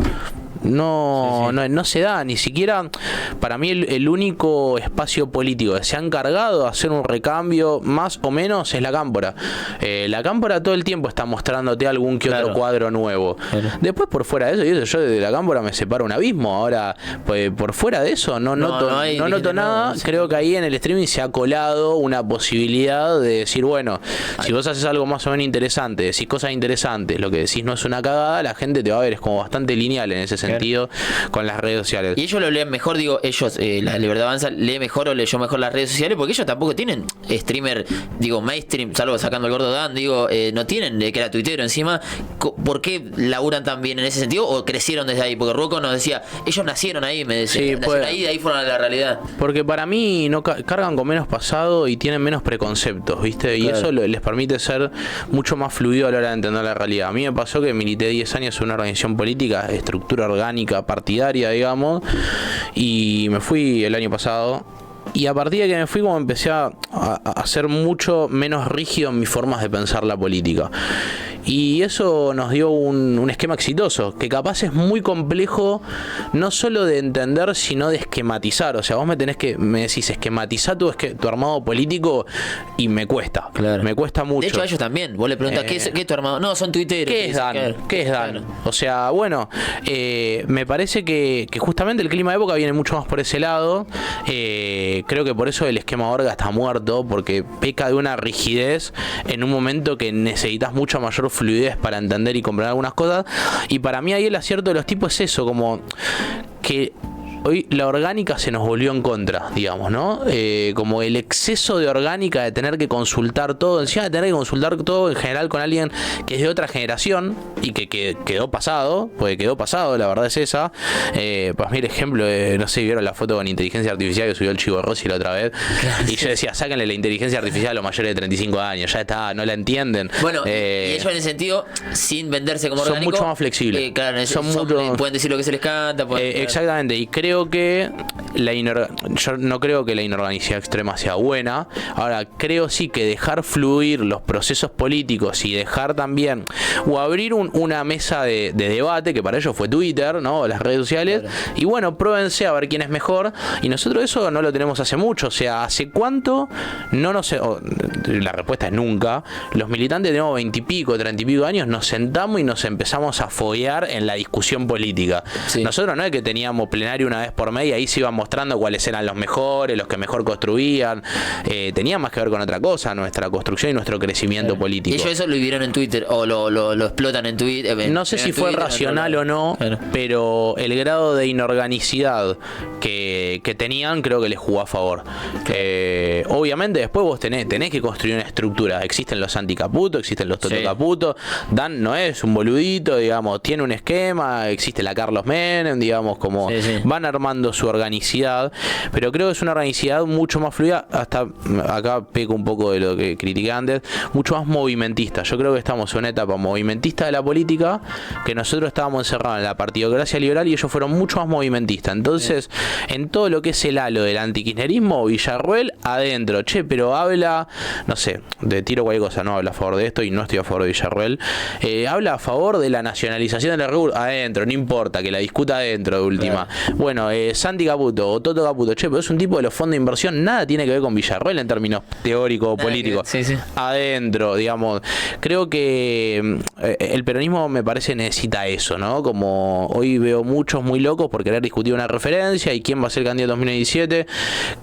No se da, ni siquiera para mí el único espacio político que se ha encargado de hacer un recambio más o menos es la Cámpora. La Cámpora todo el tiempo está mostrándote algún que otro cuadro nuevo. Después por fuera de eso, yo de la Cámpora me separo un abismo. Ahora, pues, por fuera de eso no noto nada. Creo que ahí en el streaming se ha colado una posibilidad de decir, bueno, si vos haces algo más o menos interesante, decís cosas interesantes, lo que decís no es una cagada, la gente te va a ver, es como bastante lineal en ese sentido con las redes sociales. Y ellos lo leen mejor, la Libertad Avanza lee mejor o leyó mejor las redes sociales porque ellos tampoco tienen streamer, mainstream, salvo sacando el Gordo Dan, no tienen, que era tuitero encima. ¿Por qué laburan tan bien en ese sentido o crecieron desde ahí? Porque Rocco nos decía, ellos nacieron ahí, me decía, nacieron ahí, de ahí fueron a la realidad. Porque para mí no cargan con menos pasado y tienen menos preconceptos, ¿viste? Y eso les permite ser mucho más fluido a la hora de entender la realidad. A mí me pasó que milité 10 años en una organización política, estructura orgánica, partidaria, digamos, y me fui el año pasado. Y a partir de que me fui, como empecé a ser mucho menos rígido en mis formas de pensar la política. Y eso nos dio un esquema exitoso, que capaz es muy complejo, no solo de entender, sino de esquematizar. O sea, vos me decís, esquematizar tu armado político y me cuesta. Claro. Me cuesta mucho. De hecho, a ellos también. Vos le preguntás, ¿qué es tu armado? No, son tuiteros. ¿Qué es Dan? ¿Qué es Dan? Claro. O sea, bueno, me parece que justamente el clima de época viene mucho más por ese lado. Creo que por eso el esquema Orga está muerto, porque peca de una rigidez en un momento que necesitas mucha mayor fluidez para entender y comprender algunas cosas. Y para mí ahí el acierto de los tipos es eso, como que hoy la orgánica se nos volvió en contra, digamos, ¿no? Como el exceso de orgánica, de tener que consultar todo, encima de tener que consultar todo en general con alguien que es de otra generación y que quedó pasado, porque quedó pasado, la verdad es esa. Pues mira, ejemplo, no sé, vieron la foto con inteligencia artificial que subió el Chivo Rossi la otra vez, claro, y yo decía, sáquenle la inteligencia artificial a los mayores de 35 años, ya está, no la entienden. Bueno, y ellos en ese sentido, sin venderse como orgánico, son mucho más flexibles. Claro, pueden decir lo que se les canta. Exactamente, y creo que yo no creo que la inorganicidad extrema sea buena. Ahora, creo sí que dejar fluir los procesos políticos y dejar también, o abrir una mesa de debate, que para ello fue Twitter, ¿no? Las redes sociales, claro. Y bueno, pruébense a ver quién es mejor. Y nosotros eso no lo tenemos hace mucho. O sea, ¿hace cuánto? No sé. La respuesta es nunca. Los militantes tenemos 20 y pico, 30 y pico años, nos sentamos y nos empezamos a foguear en la discusión política. Sí. Nosotros no es que teníamos plenario una vez por mes y ahí se iban mostrando cuáles eran los mejores, los que mejor construían. Tenía más que ver con otra cosa, nuestra construcción y nuestro crecimiento político. Ellos eso lo vivieron en Twitter o lo explotan en Twitter. No sé si fue racional o no, claro, pero el grado de inorganicidad que tenían creo que les jugó a favor. Obviamente después vos tenés que construir una estructura. Existen los anticaputos, existen los totocaputos. Dan no es un boludito, digamos, tiene un esquema, existe la Carlos Menem, digamos, como van armando su organicidad, pero creo que es una organicidad mucho más fluida, hasta acá peco un poco de lo que critiqué antes, mucho más movimentista. Yo creo que estamos en una etapa movimentista de la política, que nosotros estábamos encerrados en la partidocracia liberal y ellos fueron mucho más movimentistas. Entonces, en todo lo que es el halo del antikirchnerismo, Villarruel adentro, pero habla, no sé, de tiro cualquier cosa, no habla a favor de esto y no estoy a favor de Villarruel, habla a favor de la nacionalización de la República, adentro, no importa, que la discuta adentro de última. Bueno, Santi Caputo o Toto Caputo, pero es un tipo de los fondos de inversión, nada tiene que ver con Villarruel en términos teóricos o políticos. Adentro, digamos, creo que el peronismo me parece necesita eso, ¿no? Como hoy veo muchos muy locos por querer discutir una referencia y quién va a ser el candidato en 2017.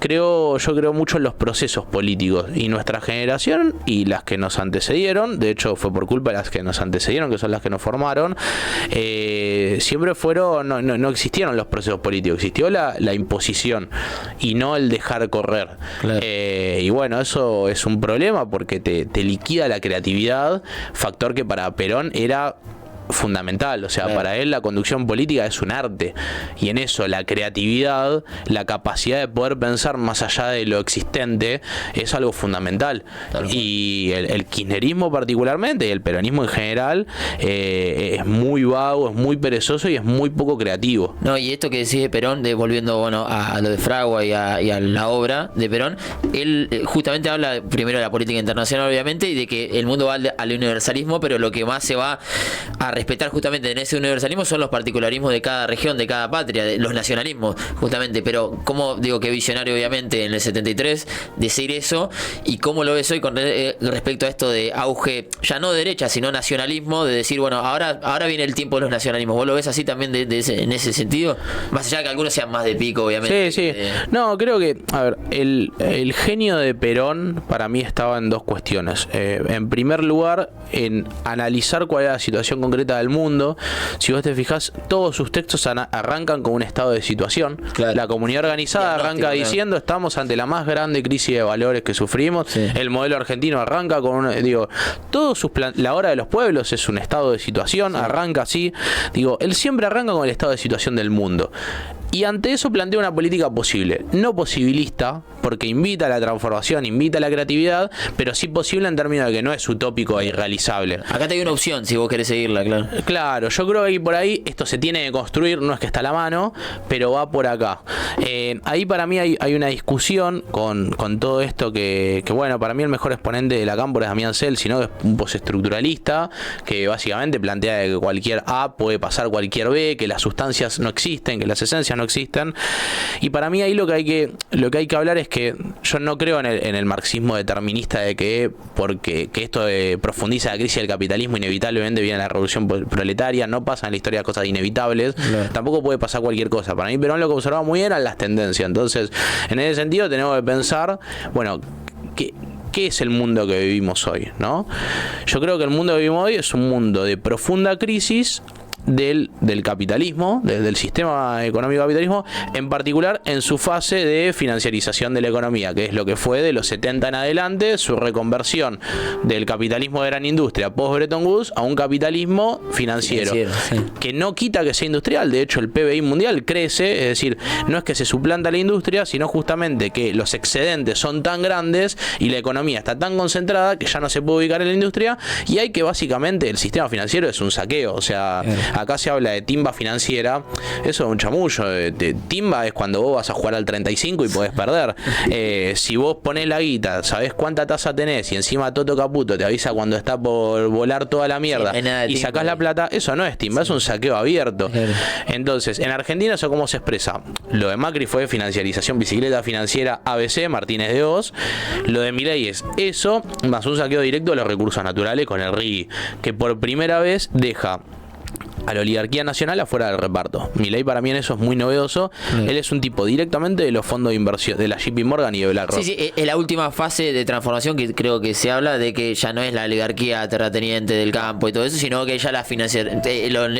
Yo creo mucho en los procesos políticos y nuestra generación y las que nos antecedieron, de hecho fue por culpa de las que nos antecedieron, que son las que nos formaron, siempre fueron, no existieron los procesos políticos, existió la imposición y no el dejar correr. Claro. Y bueno, eso es un problema porque te liquida la creatividad, factor que para Perón era fundamental, o sea, para él la conducción política es un arte y en eso la creatividad, la capacidad de poder pensar más allá de lo existente es algo fundamental. Claro. Y el kirchnerismo particularmente y el peronismo en general es muy vago, es muy perezoso y es muy poco creativo. No, y esto que decís de Perón, volviendo a lo de Fragua y a la obra de Perón, él justamente habla primero de la política internacional obviamente y de que el mundo va al universalismo, pero lo que más se va a respetar justamente en ese universalismo son los particularismos de cada región, de cada patria, de los nacionalismos justamente, pero como digo que visionario obviamente en el 73 decir eso, y cómo lo ves hoy con respecto a esto de auge, ya no de derecha sino nacionalismo, de decir bueno, ahora viene el tiempo de los nacionalismos. ¿Vos lo ves así también en ese sentido? Más allá de que algunos sean más de pico obviamente. Sí. No, creo que, a ver, el genio de Perón para mí estaba en dos cuestiones. En primer lugar, en analizar cuál era la situación concreta del mundo. Si vos te fijas, todos sus textos arrancan con un estado de situación. Claro. La comunidad organizada arranca diciendo estamos ante la más grande crisis de valores que sufrimos. El modelo argentino arranca con la hora de los pueblos es un estado de situación, arranca así. Él siempre arranca con el estado de situación del mundo. Y ante eso plantea una política posible, no posibilista, porque invita a la transformación, invita a la creatividad, pero sí posible en términos de que no es utópico e irrealizable. Acá te hay una opción si vos querés seguirla, claro. Claro, yo creo que ahí por ahí esto se tiene que construir, no es que está a la mano, pero va por acá. Ahí para mí hay una discusión con todo esto que bueno, para mí el mejor exponente de la cámpora es Damián Cel, sino que es un postestructuralista, que básicamente plantea que cualquier A puede pasar cualquier B, que las sustancias no existen, que las esencias no existen. Y para mí ahí lo que hay que hablar es que yo no creo en el marxismo determinista de que porque esto profundiza la crisis del capitalismo, inevitablemente viene la revolución proletaria, no pasan en la historia cosas inevitables, tampoco puede pasar cualquier cosa. Para mí Perón lo que observaba muy bien eran las tendencias. Entonces, en ese sentido tenemos que pensar, bueno, ¿qué es el mundo que vivimos hoy, ¿no? Yo creo que el mundo que vivimos hoy es un mundo de profunda crisis del capitalismo, del sistema económico capitalismo, en particular en su fase de financiarización de la economía, que es lo que fue de los 70 en adelante, su reconversión del capitalismo de gran industria post-Bretton Woods a un capitalismo financiero, sí, que no quita que sea industrial. De hecho, el PBI mundial crece, es decir, no es que se suplanta la industria, sino justamente que los excedentes son tan grandes y la economía está tan concentrada que ya no se puede ubicar en la industria, y hay que básicamente el sistema financiero es un saqueo. O sea, acá se habla de timba financiera, eso es un chamullo. Timba es cuando vos vas a jugar al 35 y podés perder. Si vos ponés la guita, sabés cuánta tasa tenés y encima Toto Caputo te avisa cuando está por volar toda la mierda, y sacás la plata, eso no es timba, es un saqueo abierto. Entonces, en Argentina, ¿eso cómo se expresa? Lo de Macri fue financiarización, bicicleta financiera ABC, Martínez de Oz. Lo de Milei es eso, más un saqueo directo de los recursos naturales con el RIGI, que por primera vez deja a la oligarquía nacional afuera del reparto. Milei para mí en eso es muy novedoso. Él es un tipo directamente de los fondos de inversión de la JP Morgan y de BlackRock. Sí, es la última fase de transformación que creo que se habla de que ya no es la oligarquía terrateniente del campo y todo eso, sino que ya la financiera,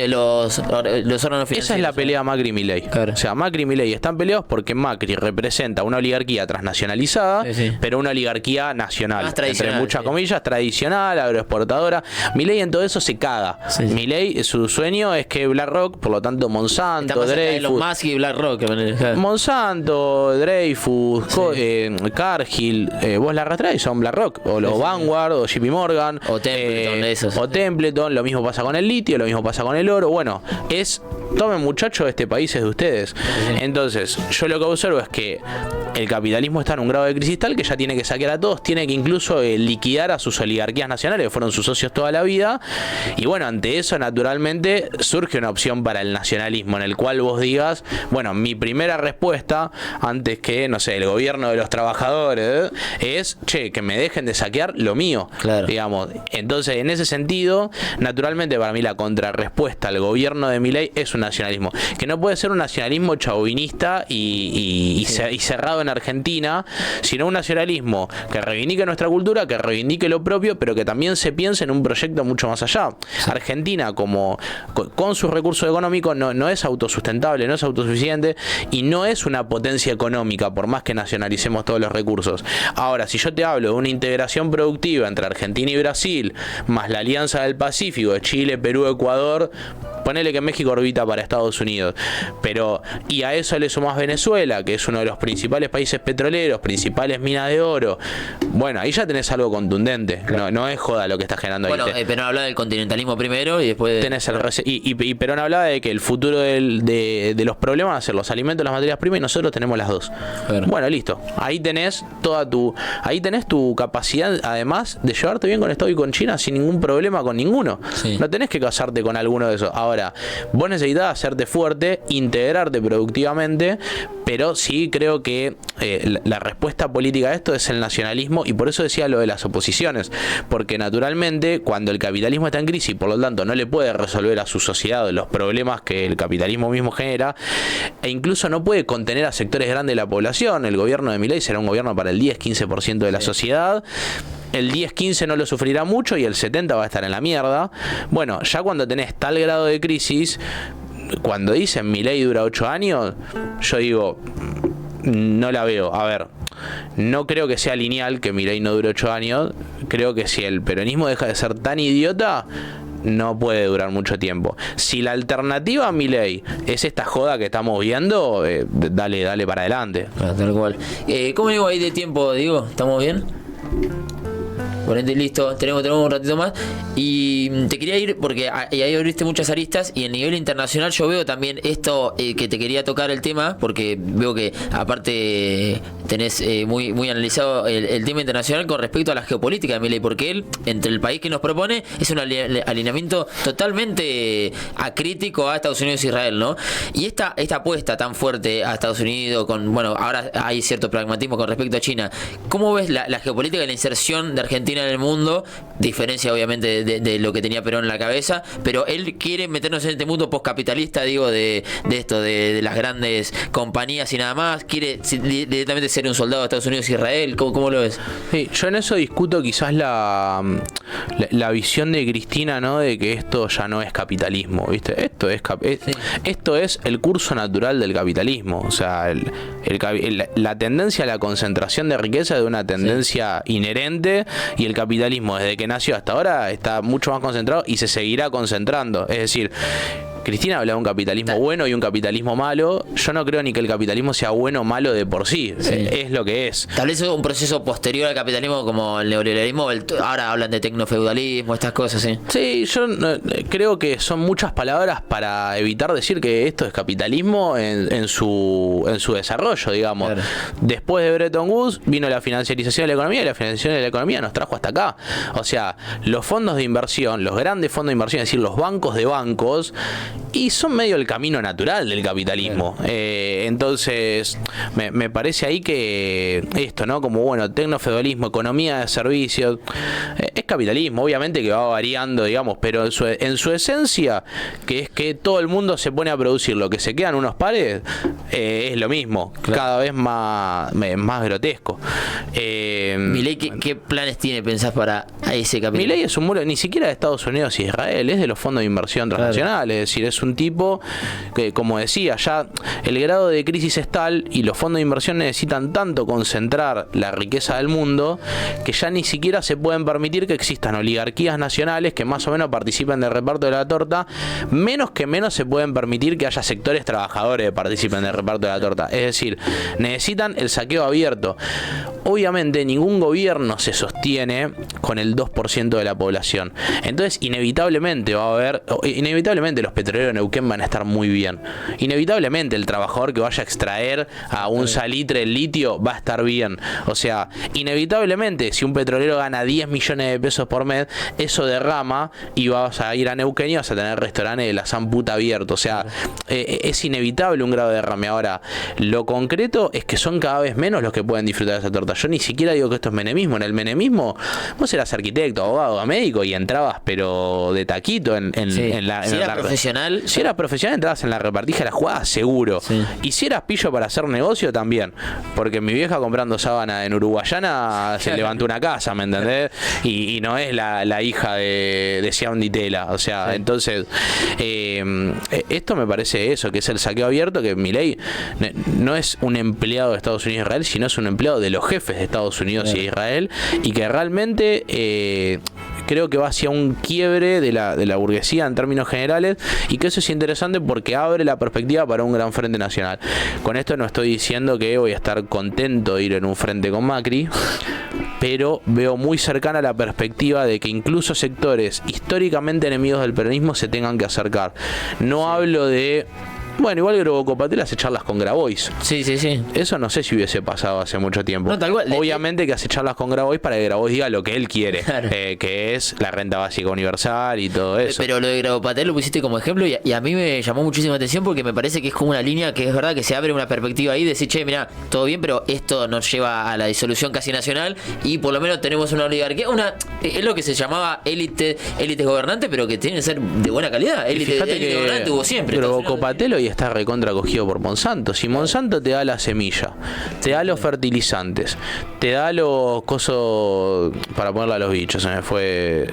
los órganos financieros. Esa es la pelea Macri-Milei. Claro. O sea, Macri y Milei están peleados porque Macri representa una oligarquía transnacionalizada, pero una oligarquía nacional, entre muchas comillas, tradicional, agroexportadora. Milei en todo eso se caga. Milei, su sueño es que BlackRock, por lo tanto Monsanto, Dreyfus, más y BlackRock, Monsanto, Dreyfus, Cargill, vos la arrastrás y son BlackRock, o los Vanguard, o JP Morgan, o Templeton, esos. O Templeton. Lo mismo pasa con el litio, lo mismo pasa con el oro. Bueno, tomen, muchachos, este país es de ustedes. Entonces, yo lo que observo es que el capitalismo está en un grado de crisis tal que ya tiene que saquear a todos, tiene que incluso liquidar a sus oligarquías nacionales, que fueron sus socios toda la vida. Y bueno, ante eso, naturalmente, surge una opción para el nacionalismo, en el cual vos digas, bueno, mi primera respuesta, antes que, no sé, el gobierno de los trabajadores, es, que me dejen de saquear lo mío, digamos. Entonces, en ese sentido, naturalmente, para mí la contrarrespuesta al gobierno de Milei es un nacionalismo, que no puede ser un nacionalismo chauvinista y cerrado en Argentina, sino un nacionalismo que reivindique nuestra cultura, que reivindique lo propio, pero que también se piense en un proyecto mucho más allá. Argentina, como con sus recursos económicos, no es autosustentable, no es autosuficiente y no es una potencia económica, por más que nacionalicemos todos los recursos. Ahora, si yo te hablo de una integración productiva entre Argentina y Brasil, más la Alianza del Pacífico de Chile, Perú, Ecuador, ponele que México orbita para Estados Unidos, y a eso le sumás Venezuela, que es uno de los principales países petroleros, principales minas de oro. Bueno, ahí ya tenés algo contundente. No es joda lo que está generando ahí. Bueno, Perón hablaba del continentalismo primero y después tenés y Perón hablaba de que el futuro de los problemas va a ser los alimentos, las materias primas, y nosotros tenemos las dos. Bueno, listo. Ahí tenés tu capacidad, además, de llevarte bien con Estados y con China sin ningún problema con ninguno. No tenés que casarte con alguno de esos. Ahora, vos necesitas hacerte fuerte, integrarte productivamente, pero sí creo que la respuesta política a esto es el nacionalismo, y por eso decía lo de las oposiciones, porque naturalmente cuando el capitalismo está en crisis, por lo tanto no le puede resolver a su sociedad los problemas que el capitalismo mismo genera, e incluso no puede contener a sectores grandes de la población. El gobierno de Milei será un gobierno para el 10-15% de la sociedad. El 10-15 no lo sufrirá mucho y el 70% va a estar en la mierda. Bueno, ya cuando tenés tal grado de crisis, cuando dicen Milei dura 8 años, yo digo, no la veo. A ver, no creo que sea lineal que Milei no dure 8 años. Creo que si el peronismo deja de ser tan idiota, no puede durar mucho tiempo. Si la alternativa a Milei es esta joda que estamos viendo, dale para adelante. Tal cual. ¿Cómo digo ahí de tiempo, Diego? ¿Estamos bien? 40 y listo, tenemos un ratito más. Y te quería ir porque ahí abriste muchas aristas, y en nivel internacional yo veo también esto, que te quería tocar el tema, porque veo que aparte tenés muy analizado el tema internacional con respecto a la geopolítica de Milei, porque él, entre el país que nos propone, es un alineamiento totalmente acrítico a Estados Unidos e Israel, ¿no? Y esta apuesta tan fuerte a Estados Unidos, ahora hay cierto pragmatismo con respecto a China. ¿Cómo ves la geopolítica y la inserción de Argentina en el mundo? Diferencia obviamente de lo que tenía Perón en la cabeza, pero él quiere meternos en este mundo postcapitalista, digo, de esto, de las grandes compañías y nada más. Quiere directamente ser un soldado de Estados Unidos y Israel? ¿Cómo lo ves? Sí, yo en eso discuto quizás la visión de Cristina, ¿no? De que esto ya no es capitalismo, ¿viste? Esto es el curso natural del capitalismo. O sea, la tendencia a la concentración de riqueza es de una tendencia inherente, y el capitalismo desde que nació hasta ahora está mucho más concentrado y se seguirá concentrando. Es decir, Cristina habla de un capitalismo bueno y un capitalismo malo. Yo no creo ni que el capitalismo sea bueno o malo de por sí. Es lo que es. Tal vez es un proceso posterior al capitalismo, como el neoliberalismo. Ahora hablan de tecnofeudalismo, estas cosas, ¿sí? Sí, yo creo que son muchas palabras para evitar decir que esto es capitalismo en su desarrollo, digamos. Claro. Después de Bretton Woods vino la financiarización de la economía, y la financiarización de la economía nos trajo hasta acá. O sea, los fondos de inversión, los grandes fondos de inversión, es decir, los bancos de bancos, y son medio el camino natural del capitalismo. Entonces me parece ahí que esto, ¿no? Como bueno, tecnofeudalismo, economía de servicios, es capitalismo, obviamente que va variando, digamos, pero en su esencia, que es que todo el mundo se pone a producir lo que se quedan unos pares, es lo mismo, cada vez más grotesco. Milei, ¿qué planes tiene, pensás, para ese capitalismo? Milei es un muro, ni siquiera de Estados Unidos y Israel, es de los fondos de inversión transnacionales. Es decir, es un tipo que, como decía, ya el grado de crisis es tal, y los fondos de inversión necesitan tanto concentrar la riqueza del mundo, que ya ni siquiera se pueden permitir que existan oligarquías nacionales que más o menos participen del reparto de la torta. Menos se pueden permitir que haya sectores trabajadores que participen del reparto de la torta. Es decir, necesitan el saqueo abierto. Obviamente ningún gobierno se sostiene con el 2% de la población. Entonces inevitablemente los petroleros de Neuquén van a estar muy bien. Inevitablemente el trabajador que vaya a extraer a un salitre el litio va a estar bien. O sea, inevitablemente si un petrolero gana 10 millones de pesos por mes, eso derrama y vas a ir a Neuquén y vas a tener restaurantes de la zamputa abiertos. O sea, es inevitable un grado de derrame. Ahora, lo concreto es que son cada vez menos los que pueden disfrutar de esa torta. Yo ni siquiera digo que esto es menemismo. En el menemismo vos eras arquitecto, abogado, médico y entrabas pero de taquito en la... Si eras profesional... Si eras profesional entrabas en la repartija, la jugabas seguro. Sí. Y si eras pillo para hacer negocio también. Porque mi vieja comprando sábana en Uruguayana se levantó una casa, ¿me entendés? Y no es la hija de Siam Ditela. O sea, entonces esto me parece eso, que es el saqueo abierto, que Milei no es un empleado de Estados Unidos y Israel, sino es un empleado de los jefes de Estados Unidos y Israel, y que realmente creo que va hacia un quiebre de la burguesía en términos generales, y que eso es interesante porque abre la perspectiva para un gran frente nacional. Con esto no estoy diciendo que voy a estar contento de ir en un frente con Macri, pero veo muy cercana la perspectiva de que incluso sectores históricamente enemigos del peronismo se tengan que acercar. No hablo de... Bueno, igual Grobocopatel hace charlas con Grabois. Sí. Eso no sé si hubiese pasado hace mucho tiempo. No, tal cual. Obviamente que hace charlas con Grabois para que Grabois diga lo que él quiere, claro. Que es la renta básica universal y todo eso. Pero lo de Grobocopatel lo pusiste como ejemplo y a mí me llamó muchísima atención porque me parece que es como una línea que es verdad que se abre una perspectiva ahí de decir, che, mirá, todo bien, pero esto nos lleva a la disolución casi nacional y por lo menos tenemos una oligarquía, es lo que se llamaba élites gobernantes, pero que tienen que ser de buena calidad. Élite gobernante hubo siempre. Grobocopatel hoy está recontra acogido por Monsanto. Si Monsanto te da la semilla, te da los fertilizantes, te da los cosos para ponerle a los bichos, se me fue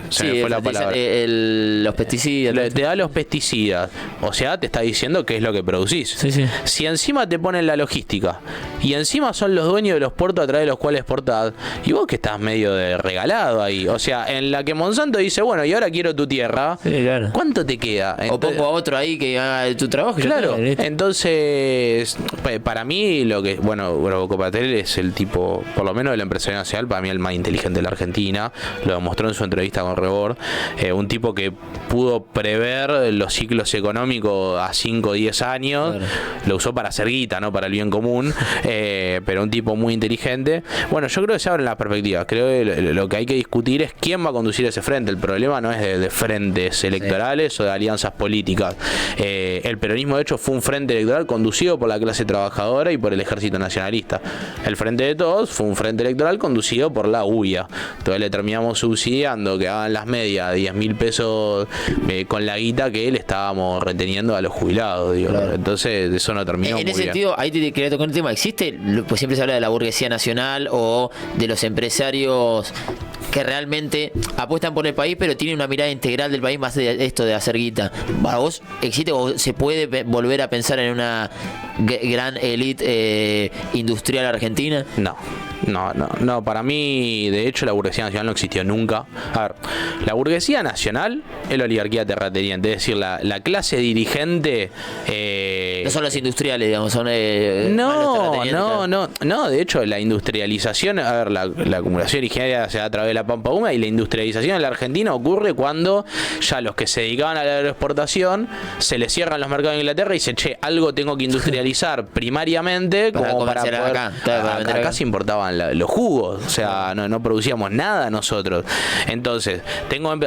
la palabra. Los pesticidas. Te da los pesticidas. O sea, te está diciendo qué es lo que producís. Sí. Si encima te ponen la logística y encima son los dueños de los puertos a través de los cuales exportás, y vos que estás medio de regalado ahí. O sea, en la que Monsanto dice, bueno, y ahora quiero tu tierra, claro. ¿Cuánto te queda? O pongo a otro ahí que haga tu trabajo. Claro. Entonces, para mí, Grobocopatel es el tipo, por lo menos de la empresarial nacional, para mí el más inteligente de la Argentina. Lo demostró en su entrevista con Rebord. Un tipo que pudo prever los ciclos económicos a 5 o 10 años. Claro. Lo usó para hacer guita, no para el bien común. Pero un tipo muy inteligente. Bueno, yo creo que se abren las perspectivas. Creo que lo que hay que discutir es quién va a conducir ese frente. El problema no es de frentes electorales o de alianzas políticas. El peronismo, de hecho, 1978 fue un frente electoral conducido por la clase trabajadora y por el ejército nacionalista. El Frente de Todos fue un frente electoral conducido por la UIA. Entonces le terminamos subsidiando que hagan las medias 10.000 pesos con la guita que le estábamos reteniendo a los jubilados, digo. Claro. Entonces eso no terminó muy bien. En ese sentido, ahí te quería tocar un tema. ¿Existe, pues siempre se habla de la burguesía nacional o de los empresarios que realmente apuestan por el país, pero tienen una mirada integral del país, más de esto de hacer guita? ¿Para vos existe o se puede volver a pensar en una gran élite industrial argentina? No, para mí, de hecho, la burguesía nacional no existió nunca. A ver, la burguesía nacional es la oligarquía terrateniente, es decir, la clase dirigente... no son los industriales, digamos, son... No, de hecho, la industrialización, a ver, la acumulación originaria se da a través de la pampa húmeda, y la industrialización en la Argentina ocurre cuando ya los que se dedicaban a la agroexportación se les cierran los mercados de Inglaterra y dicen, che, algo tengo que industrializar primariamente como para poder... Acá se importaban los jugos, o sea, no producíamos nada nosotros. Entonces,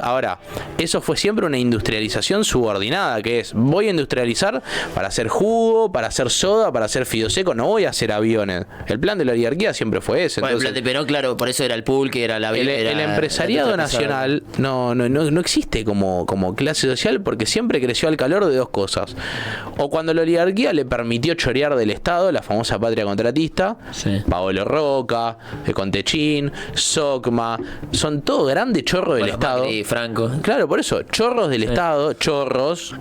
ahora, eso fue siempre una industrialización subordinada, que es, voy a industrializar para hacer jugo, para hacer soda, para hacer fideoseco, no voy a hacer aviones. El plan de la oligarquía siempre fue ese. Bueno, entonces, el plan de Perón, claro, por eso era el pulque, era la... El empresariado nacional no existe como clase social, porque siempre creció al calor de dos cosas. O cuando la oligarquía le permitió chorear del Estado, la famosa patria contratista, sí. Paolo Roca, Contechín, Socma, son todos grandes chorros del Estado. Y Franco. Claro, por eso, chorros del Estado, chorros,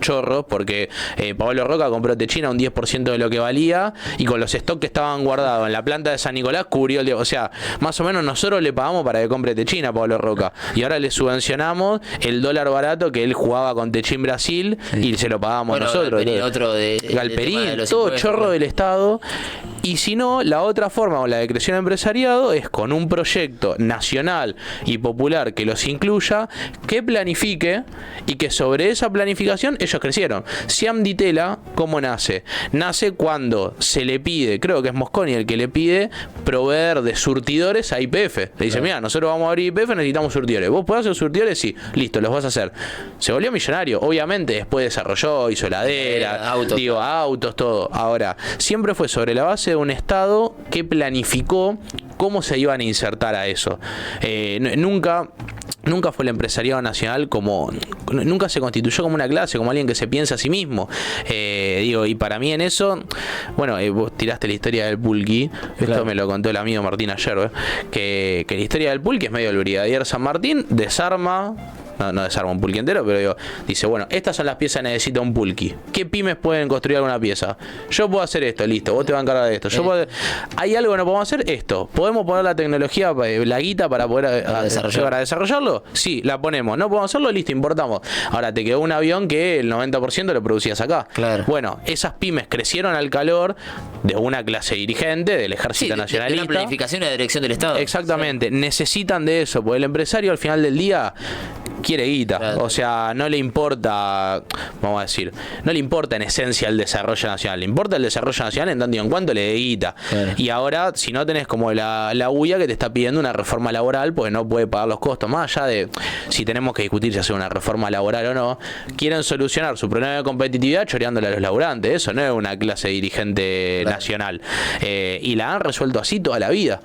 porque Paolo Roca compró Techín a un 10% de lo que valía, y con los stocks que estaban guardados en la planta de San Nicolás cubrió o sea, más o menos nosotros le pagamos para que compre Techín a Pablo Roca, y ahora le subvencionamos el dólar barato que él jugaba con Techín Brasil, sí. Y se lo pagamos nosotros. Galperín, todo chorro del Estado. Y si no, la otra forma, o la de creación empresariado, es con un proyecto nacional y popular que los incluya, que planifique, y que sobre esa planificación ellos crecieron. Siam Ditela, ¿cómo nace? Nace cuando se le pide, creo que es Mosconi el que le pide, proveer de surtidores a YPF. Le dice, mira, nosotros vamos a abrir YPF, necesitamos surtidores. ¿Vos podés hacer surtidores? Sí, listo, los vas a hacer. Se volvió millonario, obviamente, después desarrolló, hizo heladeras, autos, todo. Ahora, siempre fue sobre la base de un Estado que planificó cómo se iban a insertar a eso. Nunca fue el empresariado nacional nunca se constituyó como una clase, como alguien que se piensa a sí mismo. Y para mí en eso, bueno, vos tiraste la historia del Pulqui, claro. Esto me lo contó el amigo Martín ayer, que la historia del Pulqui es medio el brigadier San Martín, desarma... No desarma un pulqui entero, pero dice, bueno, estas son las piezas que necesita un pulqui. ¿Qué pymes pueden construir alguna pieza? Yo puedo hacer esto, listo, vos te vas a encargar de esto. ¿Hay algo que no podemos hacer? Esto. ¿Podemos poner la tecnología, la guita para poder desarrollarlo? Sí, la ponemos. ¿No podemos hacerlo? Listo, importamos. Ahora te quedó un avión que el 90% lo producías acá. Claro. Bueno, esas pymes crecieron al calor de una clase dirigente, del ejército nacionalista. De una planificación y de dirección del Estado. Exactamente. Sí. Necesitan de eso, porque el empresario al final del día quiere guita, claro. O sea, no le importa, vamos a decir, no le importa en esencia el desarrollo nacional, le importa el desarrollo nacional en tanto y en cuanto le dé guita. Claro. Y ahora, si no tenés como la UIA que te está pidiendo una reforma laboral, pues no puede pagar los costos, más allá de si tenemos que discutir si hacer una reforma laboral o no, quieren solucionar su problema de competitividad choreándole a los laburantes. Eso no es una clase dirigente nacional. Y la han resuelto así toda la vida.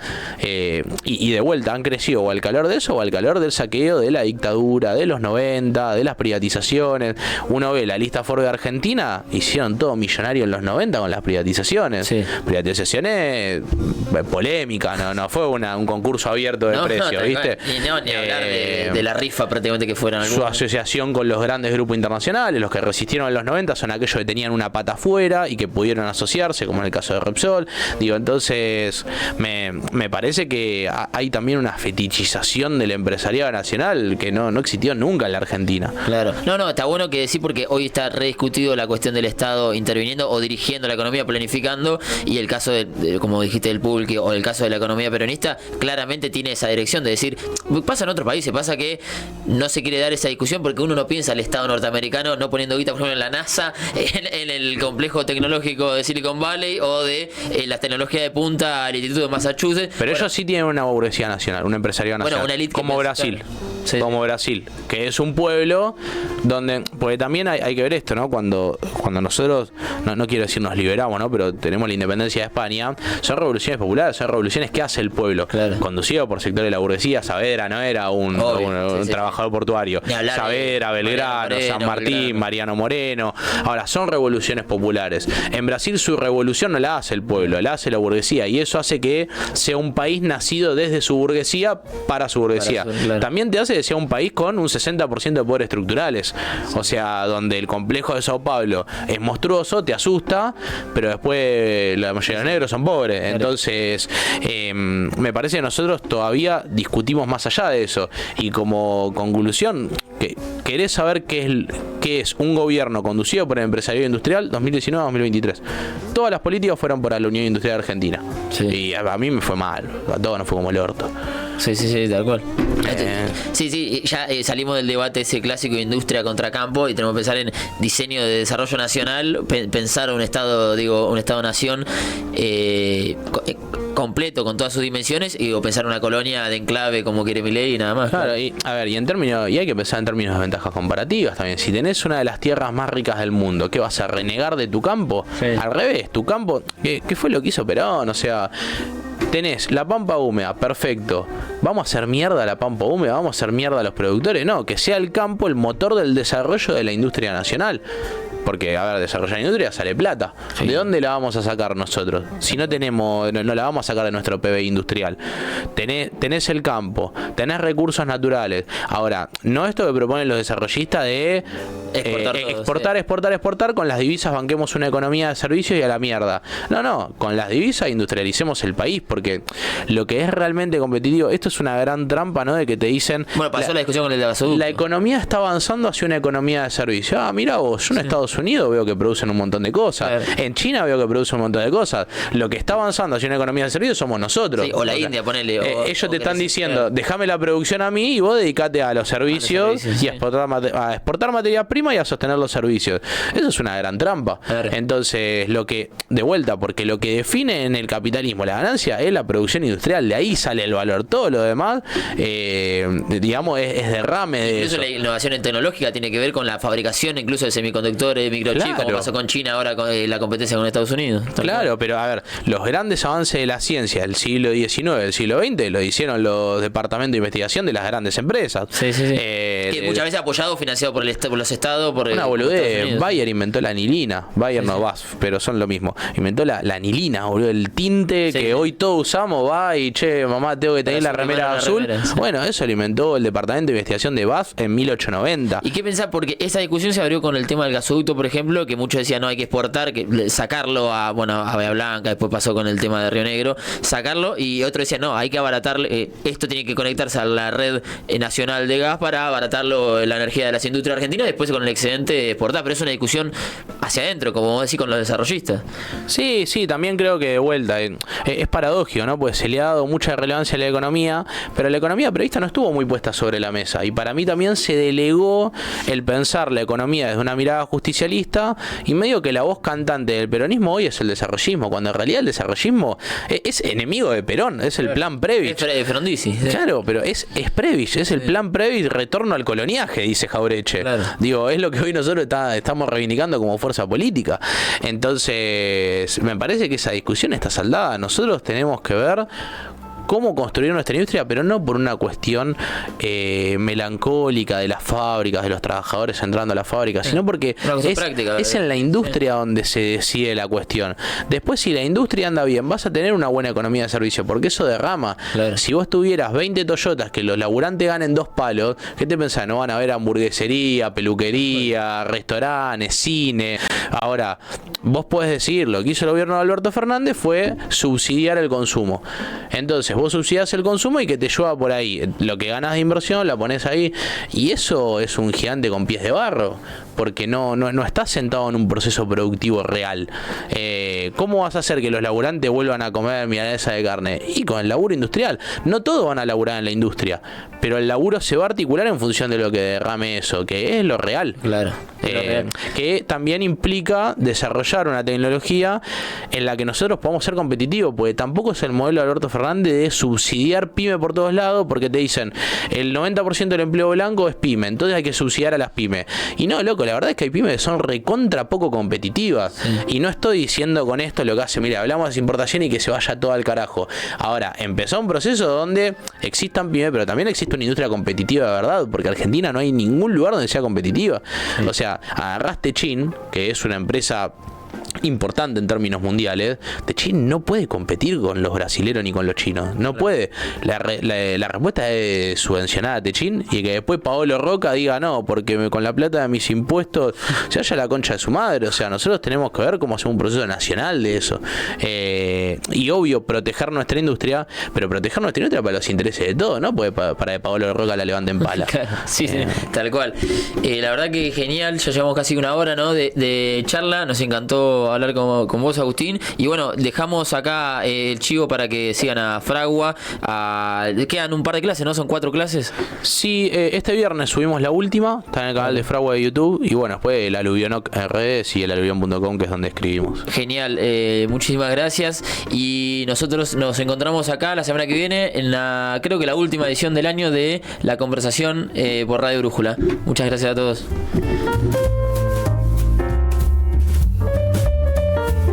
Y de vuelta, han crecido o al calor de eso o al calor del saqueo de la dictadura de los 90, de las privatizaciones. Uno ve la lista Forbes de Argentina, hicieron todo millonario en los 90 con las privatizaciones. Sí. Privatizaciones polémicas, no fue un concurso abierto de precios, ¿viste? Ni hablar de la rifa prácticamente que fueron algunos. Su asociación con los grandes grupos internacionales, los que resistieron en los 90 son aquellos que tenían una pata afuera y que pudieron asociarse, como en el caso de Repsol. Entonces me parece que hay también una fetichización del empresariado nacional que no existió nunca en la Argentina. Claro. No, está bueno que decir, porque hoy está rediscutido la cuestión del Estado interviniendo o dirigiendo la economía, planificando, y el caso como dijiste, del Pulque, o el caso de la economía peronista, claramente tiene esa dirección de decir, pasa en otros países, pasa que no se quiere dar esa discusión porque uno no piensa al Estado norteamericano no poniendo guita, por ejemplo, en la NASA, en el complejo tecnológico de Silicon Valley, o de la tecnología de punta al Instituto de Massachusetts. Pero ellos sí tienen una burguesía nacional, un empresariado nacional, una élite como Brasil. como Brasil, que es un pueblo donde, porque también hay que ver esto, ¿no? Cuando nosotros, no quiero decir nos liberamos, ¿no? Pero tenemos la independencia de España, son revoluciones populares, son revoluciones que hace el pueblo, conducido por sectores de la burguesía. Saavedra no era un trabajador portuario, Saavedra, Belgrano, San Martín, Mariano Moreno. Ahora, son revoluciones populares. En Brasil su revolución no la hace el pueblo, la hace la burguesía, y eso hace que sea un país nacido desde su burguesía para su burguesía. También te hace que sea un país con un 60% de poderes estructurales, o sea, donde el complejo de Sao Paulo es monstruoso, te asusta, pero después la mayoría de los negros son pobres. Entonces, me parece que nosotros todavía discutimos más allá de eso, y como conclusión, ¿querés saber qué es un gobierno conducido por el empresariado industrial 2019-2023? Todas las políticas fueron para la Unión Industrial Argentina. Y a mí me fue mal, a todos nos fue como el orto. Sí, tal cual. Sí, ya salimos del debate ese clásico de industria contra campo y tenemos que pensar en diseño de desarrollo nacional, pensar un Estado-nación completo con todas sus dimensiones, o pensar una colonia de enclave como quiere Milei y nada más. Claro, y hay que pensar en términos de ventajas comparativas también. Si tenés una de las tierras más ricas del mundo, ¿qué vas a renegar de tu campo? Al revés, tu campo, ¿qué fue lo que hizo Perón? O sea, tenés la pampa húmeda, perfecto. ¿Vamos a hacer mierda a la pampa húmeda? ¿Vamos a hacer mierda a los productores? No, que sea el campo el motor del desarrollo de la industria nacional. Porque, a ver, desarrollar industria sale plata. ¿De dónde la vamos a sacar nosotros? Si no tenemos, no la vamos a sacar de nuestro PBI industrial. Tenés el campo, tenés recursos naturales. Ahora, no esto que proponen los desarrollistas de exportar, con las divisas banquemos una economía de servicios y a la mierda. No, con las divisas industrialicemos el país, porque lo que es realmente competitivo, esto es una gran trampa, ¿no? De que te dicen... Bueno, pasó la discusión con el gasoducto. La economía está avanzando hacia una economía de servicios. Mira vos, yo en Estados Unidos veo que producen un montón de cosas. En China veo que producen un montón de cosas. Lo que está avanzando hacia una economía de servicios somos nosotros. O la India, ponele. Ellos te están diciendo, déjame la producción a mí y vos dedicate a los servicios, y a exportar materia prima y a sostener los servicios. Eso es una gran trampa. Entonces, de vuelta, porque lo que define en el capitalismo la ganancia es la producción industrial. De ahí sale el valor. Todo lo demás, digamos, es derrame de incluso eso. La innovación tecnológica tiene que ver con la fabricación incluso de semiconductores, de microchips, como pasó con China ahora con la competencia con Estados Unidos. Claro, pero a ver, los grandes avances de la ciencia del siglo XIX, del siglo XX, lo hicieron los departamentos de investigación de las grandes empresas. Que muchas veces apoyado, financiado por los estados. Una boludez. Bayer inventó la anilina. Bayer no, BASF, pero son lo mismo. Inventó la anilina, boludo. El tinte que hoy todos usamos, mamá, tengo que tener la remera azul. Bueno, eso lo inventó el departamento de investigación de BASF en 1890. ¿Y qué pensás? Porque esa discusión se abrió con el tema del gasoducto, por ejemplo, que muchos decían no hay que exportar, que sacarlo a Bahía Blanca, después pasó con el tema de Río Negro, sacarlo, y otro decía no, hay que abaratar, esto tiene que conectarse a la red nacional de gas para abaratarlo la energía de las industrias argentinas, después con el excedente exportar, pero es una discusión hacia adentro, como vos decís, con los desarrollistas. Sí, también creo que de vuelta es paradójico, ¿no? Pues se le ha dado mucha relevancia a la economía, pero la economía prevista no estuvo muy puesta sobre la mesa, y para mí también se delegó el pensar la economía desde una mirada justicialista, y medio que la voz cantante del peronismo hoy es el desarrollismo, cuando en realidad el desarrollismo es enemigo de Perón, es el plan Previs. Es Frondizi. Claro, pero es Previs, es el plan Previs, retorno al coloniaje, dice Jaureche. Digo, es lo que hoy nosotros estamos reivindicando como fuerza política. Entonces, me parece que esa discusión está saldada. Nosotros tenemos que ver cómo construir nuestra industria, pero no por una cuestión melancólica de las fábricas, de los trabajadores entrando a las fábricas, sino porque es en la industria donde se decide la cuestión. Después, si la industria anda bien, vas a tener una buena economía de servicio, porque eso derrama. Si vos tuvieras 20 Toyotas que los laburantes ganen 2 palos, ¿qué te pensás? No van a haber hamburguesería, peluquería, restaurantes, cine. Ahora, vos podés decir, lo que hizo el gobierno de Alberto Fernández fue subsidiar el consumo. Entonces, vos subsidiás el consumo y que te llueva por ahí. Lo que ganás de inversión la pones ahí. Y eso es un gigante con pies de barro, porque no estás sentado en un proceso productivo real. ¿Cómo vas a hacer que los laburantes vuelvan a comer milanesa de carne? Y con el laburo industrial. No todos van a laburar en la industria, pero el laburo se va a articular en función de lo que derrame eso, que es lo real. Claro. Que también implica desarrollar una tecnología en la que nosotros podamos ser competitivos, porque tampoco es el modelo de Alberto Fernández de subsidiar pyme por todos lados, porque te dicen el 90% del empleo blanco es pyme, entonces hay que subsidiar a las pymes. Y no, loco, la verdad es que hay pymes que son recontra poco competitivas. Sí. Y no estoy diciendo con esto lo que hace, mira, hablamos de importación y que se vaya todo al carajo. Ahora, empezó un proceso donde existan pymes, pero también existe una industria competitiva de verdad, porque Argentina no hay ningún lugar donde sea competitiva. Sí. O sea, agarraste Techin, que es una empresa importante en términos mundiales. Techin no puede competir con los brasileros ni con los chinos, no puede. La respuesta es subvencionar a Techin y que después Paolo Roca diga no, porque con la plata de mis impuestos se haya la concha de su madre. O sea, nosotros tenemos que ver cómo hacemos un proceso nacional de eso, y obvio proteger nuestra industria, pero proteger nuestra industria para los intereses de todos, no puede para que Paolo Roca la levanten pala. Claro, sí, sí, tal cual. La verdad que genial, ya llevamos casi una hora, ¿no? de charla, nos encantó hablar con vos, Agustín, y bueno, dejamos acá el chivo para que sigan a Fragua. Quedan un par de clases, ¿no? ¿Son 4 clases? Sí, este viernes subimos la última, está en el canal de Fragua de YouTube, y bueno, después el Aluvionoc en redes y el aluvion.com, que es donde escribimos. Genial, muchísimas gracias, y nosotros nos encontramos acá la semana que viene en creo que la última edición del año de La Conversación por Radio Brújula. Muchas gracias a todos.